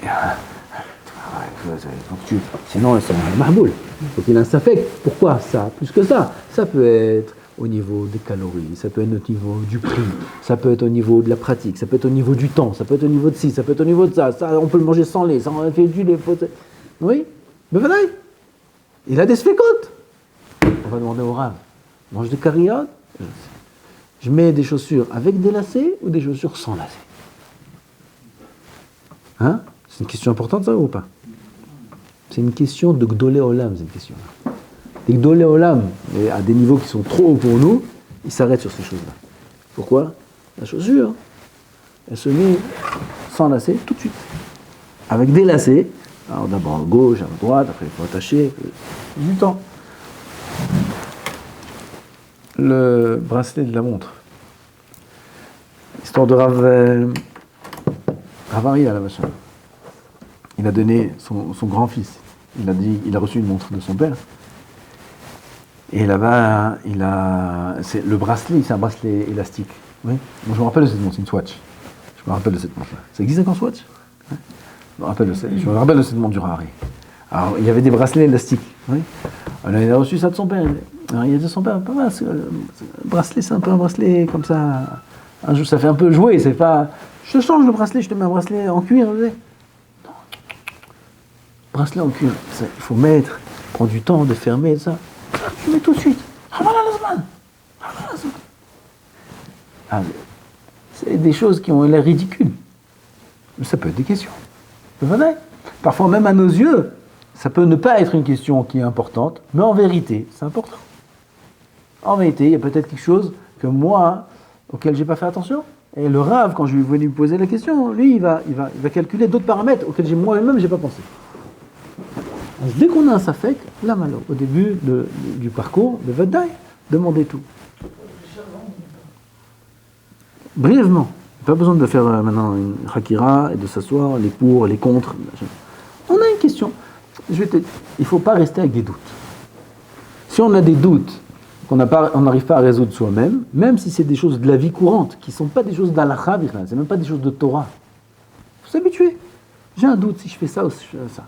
Sinon, c'est un marboule. Il faut qu'il ait un safek. Pourquoi ça? Plus que ça. Ça peut être au niveau des calories, ça peut être au niveau du prix, ça peut être au niveau de la pratique, ça peut être au niveau du temps, ça peut être au niveau de ci, ça peut être au niveau de ça. Ça on peut le manger sans lait, sans fait du lait. Oui, mais voilà. Il a des spécotes. On va demander au rave. Mange des cariotes. Je mets des chaussures avec des lacets ou des chaussures sans lacets? Hein? C'est une question importante, ça, ou pas? C'est une question de Gdolé Olam, cette question. Les Gdolé Olam, à des niveaux qui sont trop hauts pour nous, ils s'arrêtent sur ces choses-là. Pourquoi? La chaussure, elle se met sans lacets tout de suite. Avec des lacets, alors d'abord à gauche, à droite, après il faut attacher, du temps. Le bracelet de la montre. Histoire de Rav Ari à la vache. Il a donné son grand-fils. Il a reçu une montre de son père. Et là-bas, le bracelet, c'est un bracelet élastique. Oui. Moi, je me rappelle de cette montre, c'est une Swatch. Je me rappelle de cette montre-là. Ça existe encore Swatch? Hein? Je me rappelle de cette montre du Rari. Alors, il y avait des bracelets élastiques. Oui. Alors, il a reçu ça de son père. Alors, il a dit à son père, pas mal, le bracelet, c'est un peu un bracelet comme ça. Ça fait un peu jouer, c'est pas. Je te change le bracelet, je te mets un bracelet en cuir. Non. Bracelet en cuir, ça, il faut mettre, prendre du temps de fermer ça. Je mets tout de suite. C'est des choses qui ont l'air ridicules. Mais ça peut être des questions. Parfois, même à nos yeux, ça peut ne pas être une question qui est importante, mais en vérité, c'est important. En vérité, il y a peut-être quelque chose que moi, auquel j'ai pas fait attention. Et le rave, quand je vais lui poser la question, lui, il va calculer d'autres paramètres auxquels moi-même, j'ai pas pensé. Dès qu'on a un safek, la malo, au début du parcours de Vadaï, demandez tout. Brièvement, pas besoin de faire maintenant une hakira et de s'asseoir, les pour, les contre. On a une question. Il ne faut pas rester avec des doutes. Si on a des doutes qu'on n'arrive pas à résoudre soi-même, même si c'est des choses de la vie courante, qui ne sont pas des choses d'Alakha, c'est même pas des choses de Torah, il faut s'habituer. J'ai un doute si je fais ça ou si je fais ça.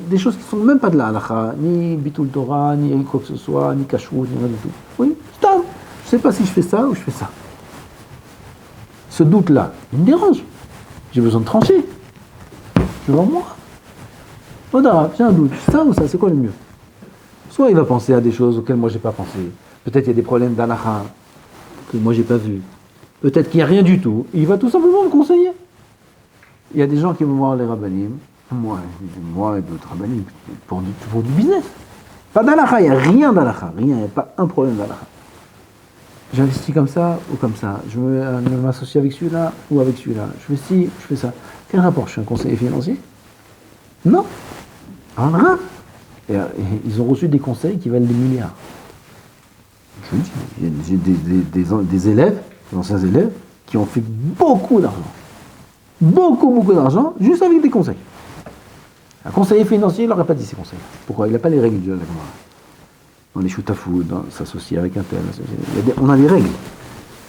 Des choses qui ne sont même pas de la halakha, ni bitul Torah, ni quoi que ce soit, ni kashrut, ni rien du tout. Oui, stop. Je ne sais pas si je fais ça ou je fais ça. Ce doute-là, il me dérange. J'ai besoin de trancher. Je vois moi. Odara, j'ai un doute. Ça ou ça, c'est quoi le mieux? Soit il va penser à des choses auxquelles moi j'ai pas pensé. Peut-être il y a des problèmes d'halakha que moi j'ai pas vu. Peut-être qu'il n'y a rien du tout. Il va tout simplement me conseiller. Il y a des gens qui vont voir les rabbanim, moi et d'autres rabbanim, pour du business. Pas d'halakha, il n'y a rien d'halakha, rien, il n'y a pas un problème d'halakha. J'investis comme ça ou comme ça, je m'associe avec celui-là ou avec celui-là, je fais ci, je fais ça. Quel rapport? Je suis un conseiller financier? Non, rien. Et ils ont reçu des conseils qui valent des milliards. Je vous dis, j'ai des élèves, des anciens élèves, qui ont fait beaucoup d'argent. Beaucoup d'argent, juste avec des conseils. Un conseiller financier, il n'aurait pas dit ces conseils. Pourquoi? Il n'a pas les règles de la Gemara. Dans les choutafou, s'associer avec un tel. On a les règles.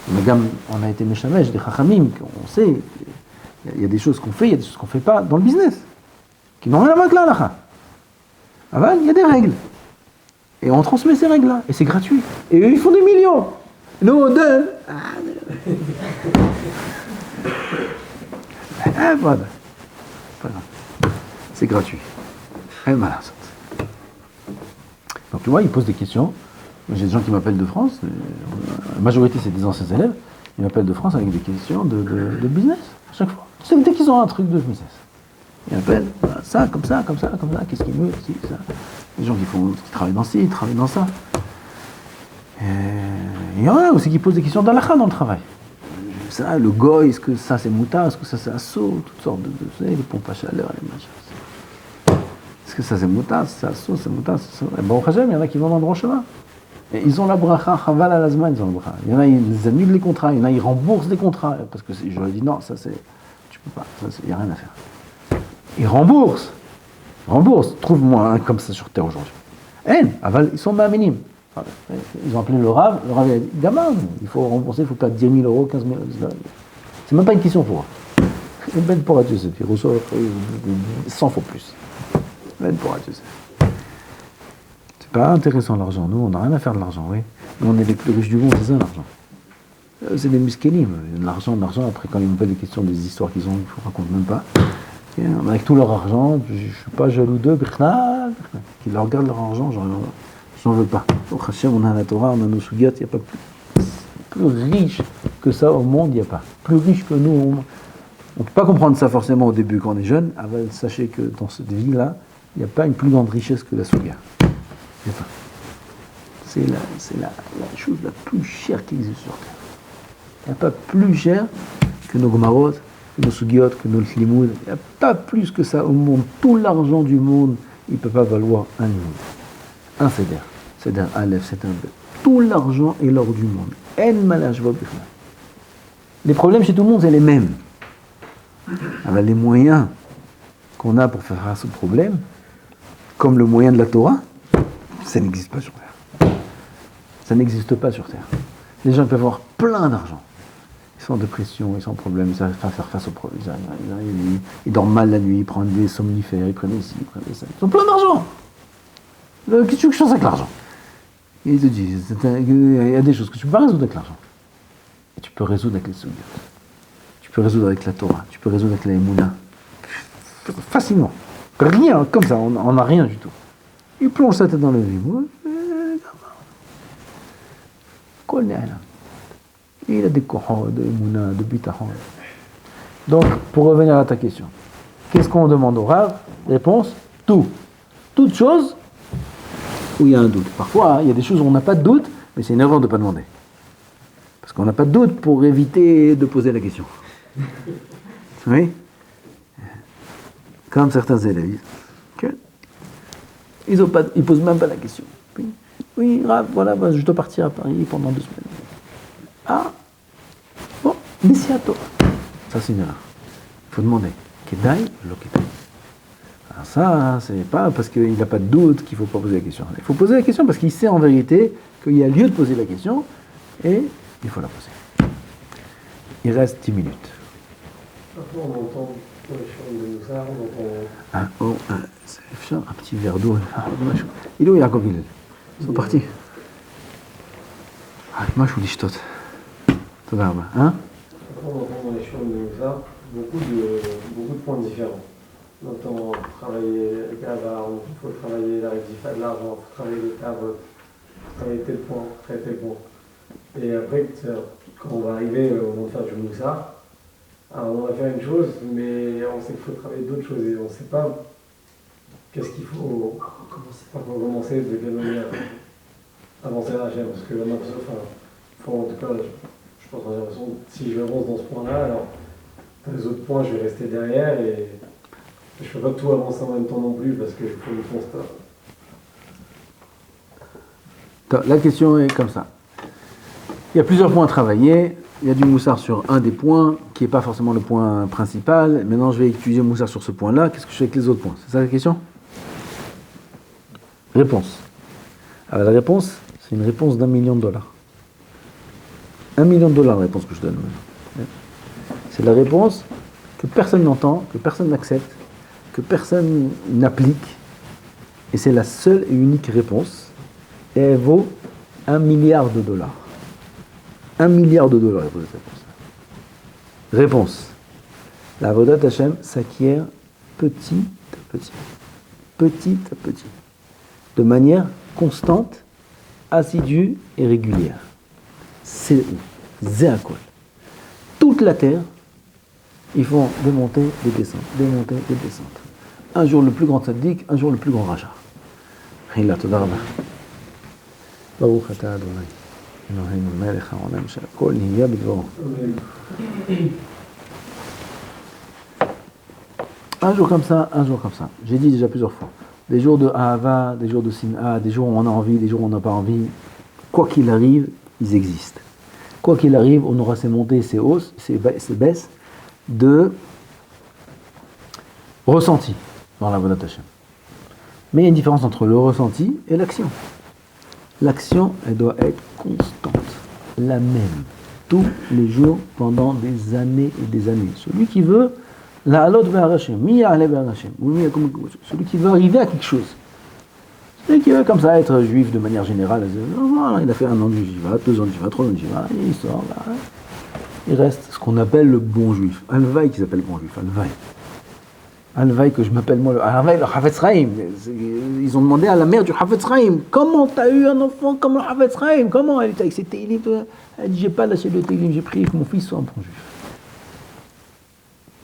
On a été méchamèche, des chachamim, on sait. Il y a des choses qu'on fait, il y a des choses qu'on ne fait pas dans le business, qui n'ont rien à voir avec l'halakha. Il y a des règles. Et on transmet ces règles-là. Et c'est gratuit. Et eux, ils font des millions. Nous, on donne. Voilà. C'est gratuit. Elle m'a la sorte. Donc tu vois, ils posent des questions. J'ai des gens qui m'appellent de France. La majorité, c'est des anciens élèves. Ils m'appellent de France avec des questions de business, à chaque fois. Tu sais, dès qu'ils ont un truc de business. Ils m'appellent, ça, comme ça, comme ça, comme ça, qu'est-ce qu'ils veulent, si, ça. Des gens qui travaillent dans ci, ils travaillent dans ça. Il y en a aussi qui posent des questions d'halakha dans le travail. Ça, le goy, est-ce que ça c'est mouta, est-ce que ça c'est assaut, toutes sortes de les pompes à chaleur, les machins. Est-ce que ça c'est mouta, c'est assaut, c'est mouta, c'est assaut. Et bon, il y en a qui vont dans le droit chemin. Et ils ont la bracha, chaval à l'azman, ils ont la bracha. Il y en a, ils annulent les contrats, il y en a, ils remboursent les contrats. Parce que je leur ai dit non, ça c'est. Tu peux pas, il n'y a rien à faire. Ils remboursent. Trouve-moi un comme ça sur terre aujourd'hui. Ils sont ma'aminim. Ils ont appelé le Rav a dit gamin, il faut rembourser, il faut pas 10 000 euros, 15 000 euros. C'est même pas une question pour eux. C'est ben pour Dieu, il reçoit 100 fois plus. Ben pour Dieu. C'est pas intéressant l'argent, nous on n'a rien à faire de l'argent, oui. Nous on est les plus riches du monde, c'est ça l'argent. C'est des muskélim. L'argent, après quand ils me posent des questions, des histoires qu'ils ont, je ne raconte même pas. Et avec tout leur argent, je ne suis pas jaloux d'eux, qu'ils leur gardent leur argent, j'en veux pas. Au Hachem, on a la Torah, on a nos sougats, il n'y a pas plus riche que ça au monde, il n'y a pas. Plus riche que nous. On ne peut pas comprendre ça forcément au début quand on est jeune. Sachez que dans cette vie-là, il n'y a pas une plus grande richesse que la souga. Il n'y a pas. C'est la chose la plus chère qui existe sur Terre. Il n'y a pas plus cher que nos gomarot, que nos sougiot, que nos limoud. Il n'y a pas plus que ça au monde. Tout l'argent du monde, il ne peut pas valoir un limoud. Un seder. Seder Aleph, c'est un B. Tout l'argent et l'or du monde. Les problèmes chez tout le monde, c'est les mêmes. Alors, les moyens qu'on a pour faire face aux problèmes, comme le moyen de la Torah, ça n'existe pas sur Terre. Ça n'existe pas sur Terre. Les gens peuvent avoir plein d'argent. Ils sont en dépression, ils sont en problème, ils ne savent pas faire face aux problèmes. Ils dorment mal la nuit, ils prennent des somnifères, ils prennent ci, ils prennent ça. Ils ont plein d'argent. Qu'est-ce que tu veux que je fasse avec l'argent? Et ils te disent, il y a des choses que tu peux pas résoudre avec l'argent. Et tu peux résoudre avec les sougats. Tu peux résoudre avec la Torah. Tu peux résoudre avec la Emouna. Facilement. Rien, comme ça, on n'a rien du tout. Il plonge sa tête dans le vide. Il a des kohon, de Emouna, de bitachon. Donc, pour revenir à ta question, qu'est-ce qu'on demande au Rav? Réponse, tout. Toute chose où il y a un doute. Parfois, il y a des choses où on n'a pas de doute, mais c'est une erreur de ne pas demander. Parce qu'on n'a pas de doute pour éviter de poser la question. Oui? Comme certains élèves. Ils ne posent même pas la question. Oui, Rav, voilà, je dois partir à Paris pendant 2 semaines. Ah, bon, mais c'est à toi. Ça, c'est une erreur. Il faut demander. Kedai, lo kedai. Alors ça, c'est pas parce qu'il n'a pas de doute qu'il ne faut pas poser la question. Il faut poser la question parce qu'il sait en vérité qu'il y a lieu de poser la question et il faut la poser. Il reste 10 minutes. Après, on entend pour les chants de Moussard, on entend... C'est un petit verre d'eau. Il est où Yaakov Hillel? Ils sont partis. Moi, je vous dis je t'ote. Après, on entend dans les chants de Moussard beaucoup de points différents. On entend travailler le gavar, il faut travailler la rédifa de l'argent, il faut travailler le tabre, travailler tel point, travailler tel point. Et après, quand on va arriver au moment de faire du Moussard, alors on va faire une chose, mais on sait qu'il faut travailler d'autres choses et on ne sait pas qu'est-ce qu'il faut commencer, de quelle manière avancer à la chaîne. Parce que là, en tout cas, je pense que j'ai l'impression que si je avance dans ce point-là, alors dans les autres points, je vais rester derrière et je ne peux pas tout avancer en même temps non plus parce qu'il faut le constat. La question est comme ça. Il y a plusieurs points à travailler. Il y a du moussard sur un des points, qui n'est pas forcément le point principal. Maintenant, je vais utiliser le moussard sur ce point-là. Qu'est-ce que je fais avec les autres points? C'est ça la question? Réponse. Alors, la réponse, c'est une réponse d'$1 million. $1 million la réponse que je donne. C'est la réponse que personne n'entend, que personne n'accepte, que personne n'applique. Et c'est la seule et unique réponse. Et elle vaut $1 milliard. $1 milliard il faut cette réponse. Réponse. La Avodat Hashem s'acquiert petit à petit. Petit à petit. De manière constante, assidue et régulière. C'est Zéakol. Toute la terre, ils font des montées, des descentes, des montées, des descentes. Un jour le plus grand tzaddik, un jour le plus grand raja. Hila, toda rabba. Baruch ata Adonai. Eloheinu melech haolam she'akol nihya b'dvaro. Un jour comme ça, un jour comme ça. J'ai dit déjà plusieurs fois. Des jours de Ahava, des jours de Sin'a, des jours où on a envie, des jours où on n'a pas envie. Quoi qu'il arrive, ils existent. Quoi qu'il arrive, on aura ces montées, ces hausses, ces baisses de ressenti dans la Avodat Hashem. Mais il y a une différence entre le ressenti et l'action. L'action, elle doit être constante, la même, tous les jours, pendant des années et des années. Celui qui veut, celui qui veut arriver à quelque chose. Celui qui veut comme ça être juif de manière générale, il a fait 1 an de jiva, 2 ans de jiva, 3 ans de jiva, et il sort, il reste ce qu'on appelle le bon juif. Alvaï qui s'appelle bon juif, Alvaï. Alvaï que je m'appelle moi, Alvaï le Havetz Chaim. Ils ont demandé à la mère du Havetz Chaim, comment t'as eu un enfant comme le Havetz Chaim? Comment elle était avec ses télim? Elle dit, j'ai pas lâché le télim, j'ai prié que mon fils soit un bon juif.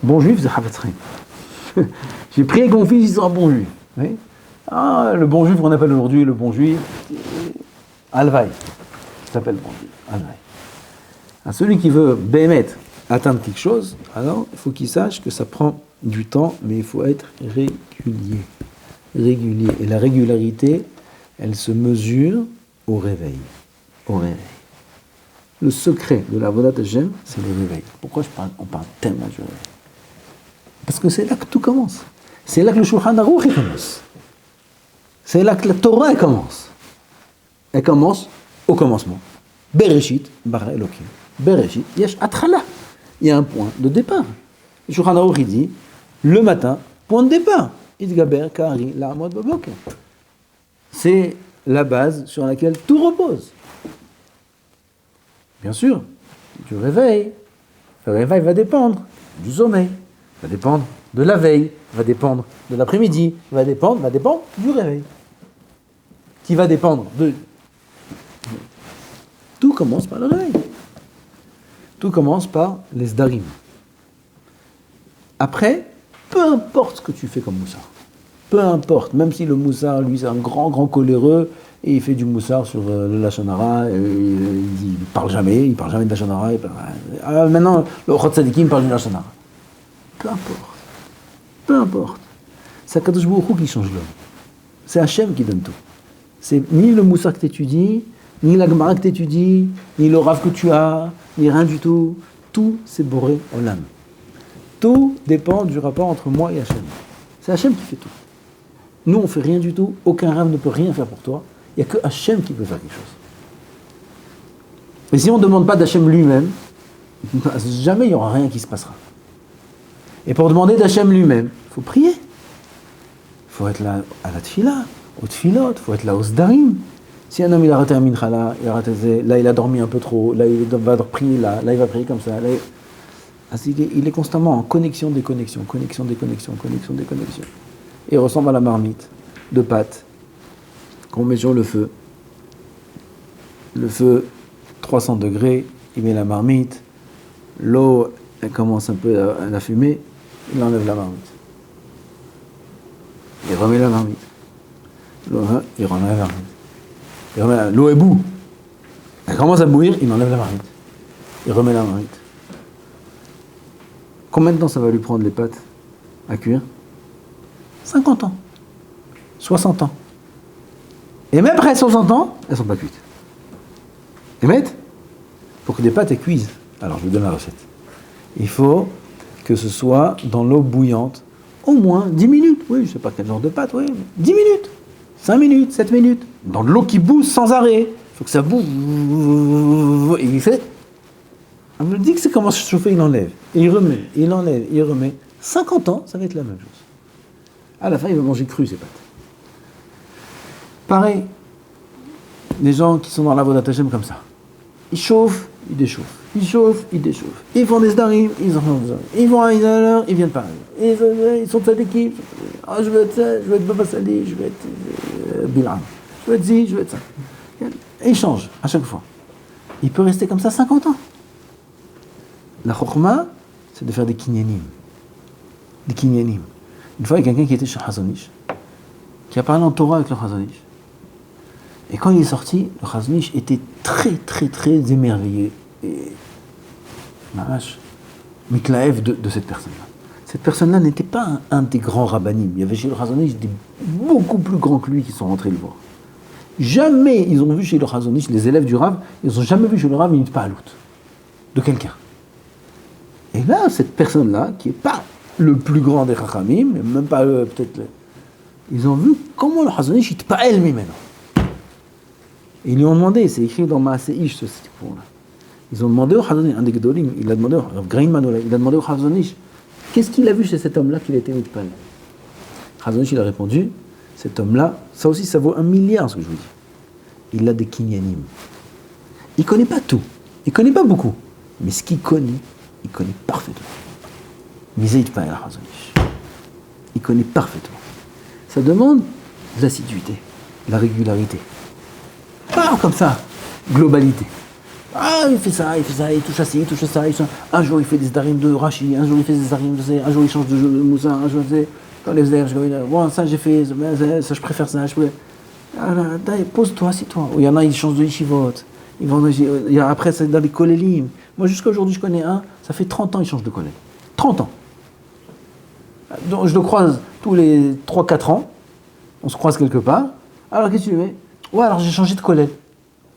Bon juif, c'est Havetz Chaim. J'ai prié que mon fils soit un bon juif. Oui. Ah, le bon juif qu'on appelle aujourd'hui, le bon juif, Alvaï, qui s'appelle bon juif, Alvaï. À celui qui veut bémet atteindre quelque chose, alors il faut qu'il sache que ça prend du temps, mais il faut être régulier. Régulier. Et la régularité, elle se mesure au réveil. Au réveil. Le secret de la Avodat Hashem, c'est le réveil. Pourquoi on parle tellement du réveil? Parce que c'est là que tout commence. C'est là que le Shulchan Aruch commence. C'est là que la Torah commence. Elle commence au commencement. Bereshit, bara Elokim. Bereshit, yesh atchala. Il y a un point de départ. Le Shulchan Aruch dit, le matin, point de départ. Itgaber, kari, la'amod baboker. C'est la base sur laquelle tout repose. Bien sûr, du réveil. Le réveil va dépendre du sommeil, va dépendre de la veille, va dépendre de l'après-midi, va dépendre du réveil. Qui va dépendre de... Tout commence par le réveil. Tout commence par les sdarim. Après, peu importe ce que tu fais comme moussard. Peu importe, même si le moussard, lui, c'est un grand coléreux, et il fait du moussard sur le Lashon Hara, il parle jamais de Lashon Hara. Maintenant, le Chot Tzadikim parle du Lashon Hara. Peu importe. C'est Akadosh Baruch Hu qui change l'homme. C'est Hachem qui donne tout. C'est ni le moussard que tu étudies, ni la Gemara que tu étudies, ni le Rav que tu as, ni rien du tout. Tout, c'est Boré Olam. Tout dépend du rapport entre moi et Hachem. C'est Hachem qui fait tout. Nous, on ne fait rien du tout. Aucun Rav ne peut rien faire pour toi. Il n'y a que Hachem qui peut faire quelque chose. Et si on ne demande pas d'Hachem lui-même, jamais il n'y aura rien qui se passera. Et pour demander d'Hachem lui-même, il faut prier. Il faut être là à la tfila, au tfilot, il faut être là au sdarim. Si un homme il a raté un mincha là, il a dormi un peu trop, là il va prier là il va prier comme ça. Là, il est constamment en connexion, déconnexion. Et il ressemble à la marmite de pâte qu'on met sur le feu. Le feu, 300 degrés, il met la marmite, l'eau, elle commence un peu à fumer, il enlève la marmite. Il remet la marmite. Il remet la marmite. L'eau est boue. Elle commence à bouillir, il enlève la marmite. Il remet la marmite. Combien de temps ça va lui prendre les pâtes à cuire? 50 ans. 60 ans. Et même après 60 ans, elles ne sont pas cuites. Et mettre, pour que des pâtes elles cuisent, alors je vous donne la recette. Il faut que ce soit dans l'eau bouillante, au moins 10 minutes. Oui, je ne sais pas quel genre de pâte, oui. 10 minutes, 5 minutes, 7 minutes. Dans de l'eau qui boue sans arrêt. Il faut que ça boue. Et il fait... On me dit que ça commence à chauffer, il enlève. Et il remet, il enlève, il remet. 50 ans, ça va être la même chose. À la fin, il va manger cru, ces pâtes. Pareil, les gens qui sont dans la Avodat Hashem comme ça. Ils chauffent, ils déchauffent. Ils chauffent, ils déchauffent. Ils font des starim, ils en font des starim. Ils vont à une heure, ils viennent pareil. Ils sont de cette équipe. Ah, je veux être ça, je veux être Baba Sali, je veux être Bilam. Je veux être Zi, je veux être ça. Et ils changent à chaque fois. Il peut rester comme ça 50 ans. La chokhma, c'est de faire des kinyanim. Des kinyanim. Une fois, il y a quelqu'un qui était chez Hazonish, qui a parlé en Torah avec le Hazonish. Et quand il est sorti, le Hazonish était très, très, très émerveillé. Et Miklaev de cette personne-là. Cette personne-là n'était pas un des grands rabbanim. Il y avait chez le Hazonish des beaucoup plus grands que lui qui sont rentrés le voir. Jamais ils ont vu chez le Hazonish, les élèves du Rav, ils n'ont jamais vu chez le Rav une pa'alout de quelqu'un. Et là, cette personne-là, qui n'est pas le plus grand des Chachamim, même pas peut-être... Ils ont vu comment le Hazonish il t'pa'el lui-même. Et ils lui ont demandé, c'est écrit dans Maaseish ce cours-là. Ils ont demandé au Hazonish, un des Gedolim, il a demandé au Hazonish, qu'est-ce qu'il a vu chez cet homme-là qu'il était mitpa'el? Hazonish il a répondu, cet homme-là, ça aussi ça vaut 1 milliard ce que je vous dis. Il a des kinyanim. Il ne connaît pas tout, il ne connaît pas beaucoup, mais ce qu'il connaît, il connaît parfaitement. Miseït Pa'el Hazonish. Il connaît parfaitement. Ça demande de l'assiduité, la régularité. Pas comme ça, globalité. Ah, il fait ça, il touche à ça, il touche à ça. Un jour il fait des darim de Rashi, un jour il fait des darim de ça, un jour il change de Moussa, un jour il fait... Quand les airs, bon, ça j'ai fait, ça je préfère ça, je préfère... Pose-toi, assieds-toi. Il y en a, ils changent de yeshivot. Après, c'est dans les kolélim. Moi, jusqu'à aujourd'hui, je connais un, ça fait 30 ans, il change de collègue. 30 ans. Donc, je le croise tous les 3-4 ans. On se croise quelque part. Alors, qu'est-ce que tu fais? Ouais, alors j'ai changé de collègue.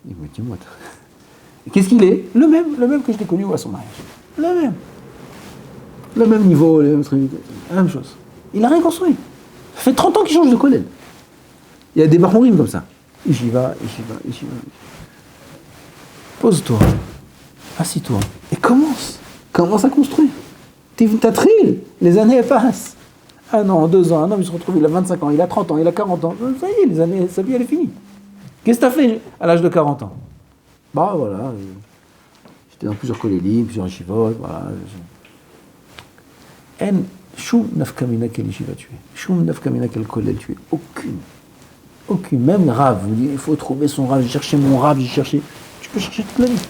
Il me dit, moi, qu'est-ce qu'il est? Le même que je l'ai connu à son mariage. Le même niveau, le même truc, la même chose. Il n'a rien construit. Ça fait 30 ans qu'il change de collègue. Il y a des barmourim comme ça. J'y va. Pose-toi. Assis-toi. Et commence. Commence à construire. T'as trill. Les années, elles passent. 1 an, 2 ans, un homme, il se retrouve, il a 25 ans, il a 30 ans, il a 40 ans. Ça y est, les années, sa vie, elle est finie. Qu'est-ce que t'as fait à l'âge de 40 ans? Bah voilà. J'étais dans plusieurs kolélim, plusieurs yeshivot, voilà. Choum nafkamina quel yeshiva tu es. Choum nafkamina quel kollel tu es. Aucune. Même Rav, vous dites, il faut trouver son Rav. J'ai cherché mon Rav, Tu peux chercher toute la vie.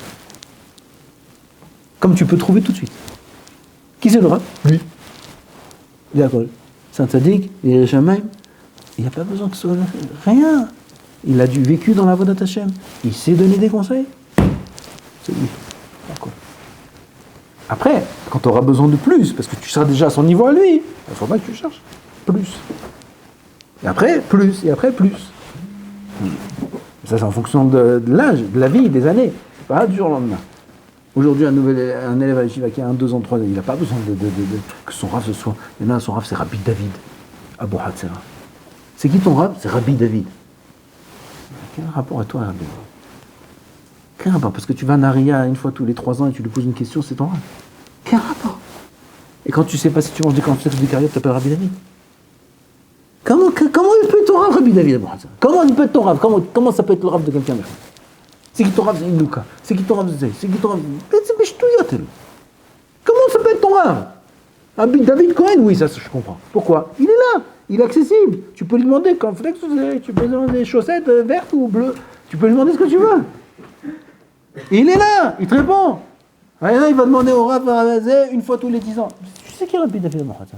Comme tu peux trouver tout de suite. Qui c'est le Rav? Lui. Il est à Kol. C'est un tzaddik, il est Shamaim. Il n'y a pas besoin que ce soit rien. Il a vécu dans la Vodat Hashem. Il sait donner des conseils. C'est lui. D'accord. Après, quand tu auras besoin de plus, parce que tu seras déjà à son niveau à lui, il faudra que tu cherches plus. Et après, plus. Et après, plus. Ça, c'est en fonction de l'âge, de la vie, des années. Pas du jour au lendemain. Aujourd'hui, un élève à l'Yeshiva qui a 1, 2 ans, 3 ans, il n'a pas besoin que son Rav ce soit... Il y en a, son Rav, c'est Rabbi David, Abou Hatzera. C'est qui ton Rav? C'est Rabbi David. Quel rapport à toi, Rabbi David? Quel rapport? Parce que tu vas à Naria une fois tous les 3 ans et tu lui poses une question, c'est ton Rav. Quel rapport? Et quand tu sais pas si tu manges des cornflakes ou des carottes, tu t'appelles Rabbi David. Comment il peut être ton Rav, Rabbi David? Comment il peut être ton Rav? Comment ça peut être le Rav de quelqu'un d'autre? C'est qui ton Rav? C'est Ilouka. C'est qui ton Rav? C'est qui ton Rav? Comment ça peut être ton Rav? Rabbi David Cohen? Oui, ça je comprends. Pourquoi? Il est là, il est accessible. Tu peux lui demander cornflakes, tu peux lui demander des chaussettes vertes ou bleues. Tu peux lui demander ce que tu veux. Et il est là, il te répond. Là, il va demander au Rav une fois tous les 10 ans. Tu sais qui est Rabbi David Mohamed?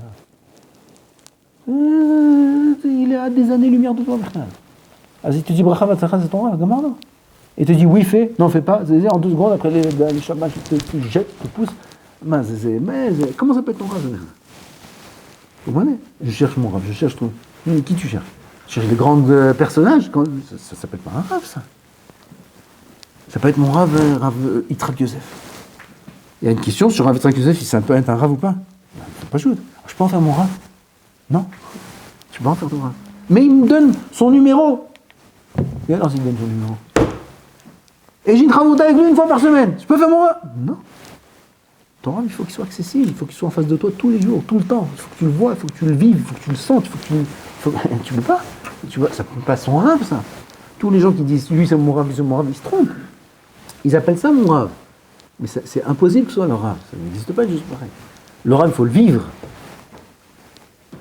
Il est à des années-lumière de toi, frère. Alors, si tu dis Bracha Vatsacha, c'est ton Rav, gamin, non? Et te dit oui, fais, non, fais pas. En 2 secondes, après les Shabbat, tu te jettes, tu te pousses. Mais comment ça peut être ton Rav? Vous voyez? Je cherche mon Rav, je cherche ton. Qui tu cherches? Je cherche des grands personnages. Ça peut être pas un Rav, ça. Ça peut être mon Rav Yitzhak Yosef. Il y a une question sur Rav Yitzhak Yosef, si ça peut être un Rav ou pas. C'est pas juste. Je peux en faire mon Rav? Non. Je peux en faire ton Rav. Mais il me donne son numéro. Et alors, s'il me donne son numéro? Et j'ai une travaux avec lui 1 fois par semaine. Je peux faire mon Rav? Non. Ton Rav, il faut qu'il soit accessible. Il faut qu'il soit en face de toi tous les jours, tout le temps. Il faut que tu le vois, il faut que tu le vives, il faut que tu le sentes, il faut que tu... Tu peux pas. Tu vois, ça peut pas son Rav, ça. Tous les gens qui disent lui c'est mon Rav, il se trompe. Ils appellent ça mon Rav. Mais c'est impossible que ce soit le Rav. Ça n'existe pas juste pareil. Le Rav, il faut le vivre.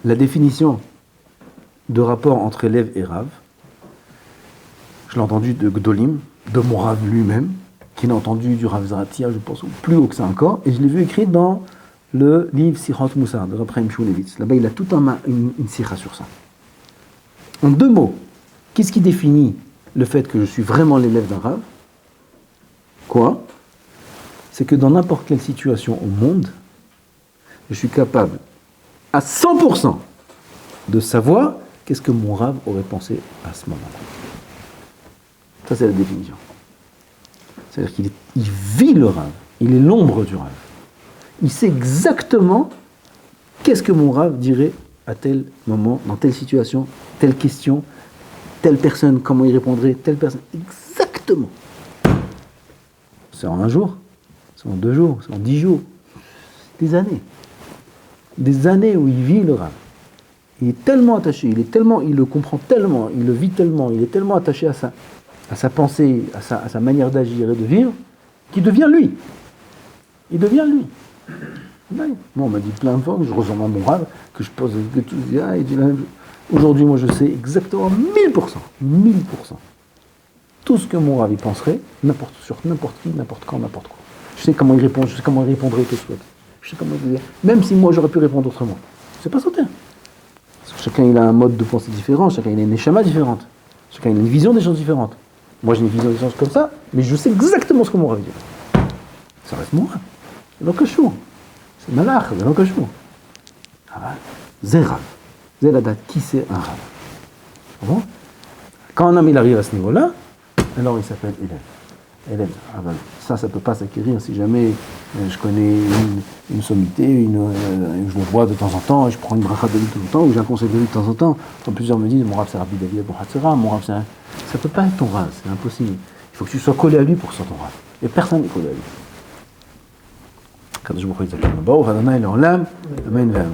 La définition de rapport entre élève et Rav, je l'ai entendu de Gdolim, de mon Rav lui-même, qui l'a entendu du Rav Zaratia, je pense, plus haut que ça encore, et je l'ai vu écrit dans le livre Sichot Moussar de Rav Chaim Shmulevitz. Là-bas, il a tout une sikha sur ça. En 2 mots, qu'est-ce qui définit le fait que je suis vraiment l'élève d'un Rav? Quoi? C'est que dans n'importe quelle situation au monde, je suis capable à 100% de savoir qu'est-ce que mon Rav aurait pensé à ce moment-là. Ça, c'est la définition. C'est-à-dire qu'il vit le Rav, il est l'ombre du Rav. Il sait exactement qu'est-ce que mon Rav dirait à tel moment, dans telle situation, telle question, telle personne, comment il répondrait, telle personne. Exactement. C'est en 1 jour, c'est en 2 jours, c'est en 10 jours. Des années. Des années où il vit le Rav. Il est tellement attaché, il le comprend tellement, il le vit tellement, il est tellement attaché à sa pensée, à sa manière d'agir et de vivre, qu'il devient lui. Il devient lui. Moi, on m'a dit plein de fois que je ressemble à mon Rav, que je pose que tout il dit la même chose. Aujourd'hui, moi, je sais exactement 1000%. Tout ce que mon Rav y penserait, sur n'importe qui, n'importe quand, n'importe quoi. Je sais comment il répond, je sais comment il répondrait, que ce soit. Je sais comment il dire. Même si moi, j'aurais pu répondre autrement. C'est pas sauter. Parce que chacun, il a un mode de pensée différent, chacun, il a une échama différente. Chacun, il a une vision des choses différentes. Moi, j'ai une vision des choses comme ça, mais je sais exactement ce que mon Rav dit. Ça reste mon Rav. C'est l'okashur. C'est malach, c'est l'okashur. C'est Rav. C'est la date. Qui c'est un Rav? Bon? Quand un homme il arrive à ce niveau-là, alors il s'appelle élève. Ça ne peut pas s'acquérir si jamais je connais une sommité, je le vois de temps en temps, je prends une bracha de lui de temps en temps, ou j'ai un conseil de lui de temps en temps. Quand plusieurs me disent, mon Rav c'est Rabbi David Abu Hatzera, mon Rav c'est un... Ça ne peut pas être ton Rav, c'est impossible. Il faut que tu sois collé à lui pour que ce soit ton Rav. Et personne n'est collé à lui. Quand je vous prie, Amen.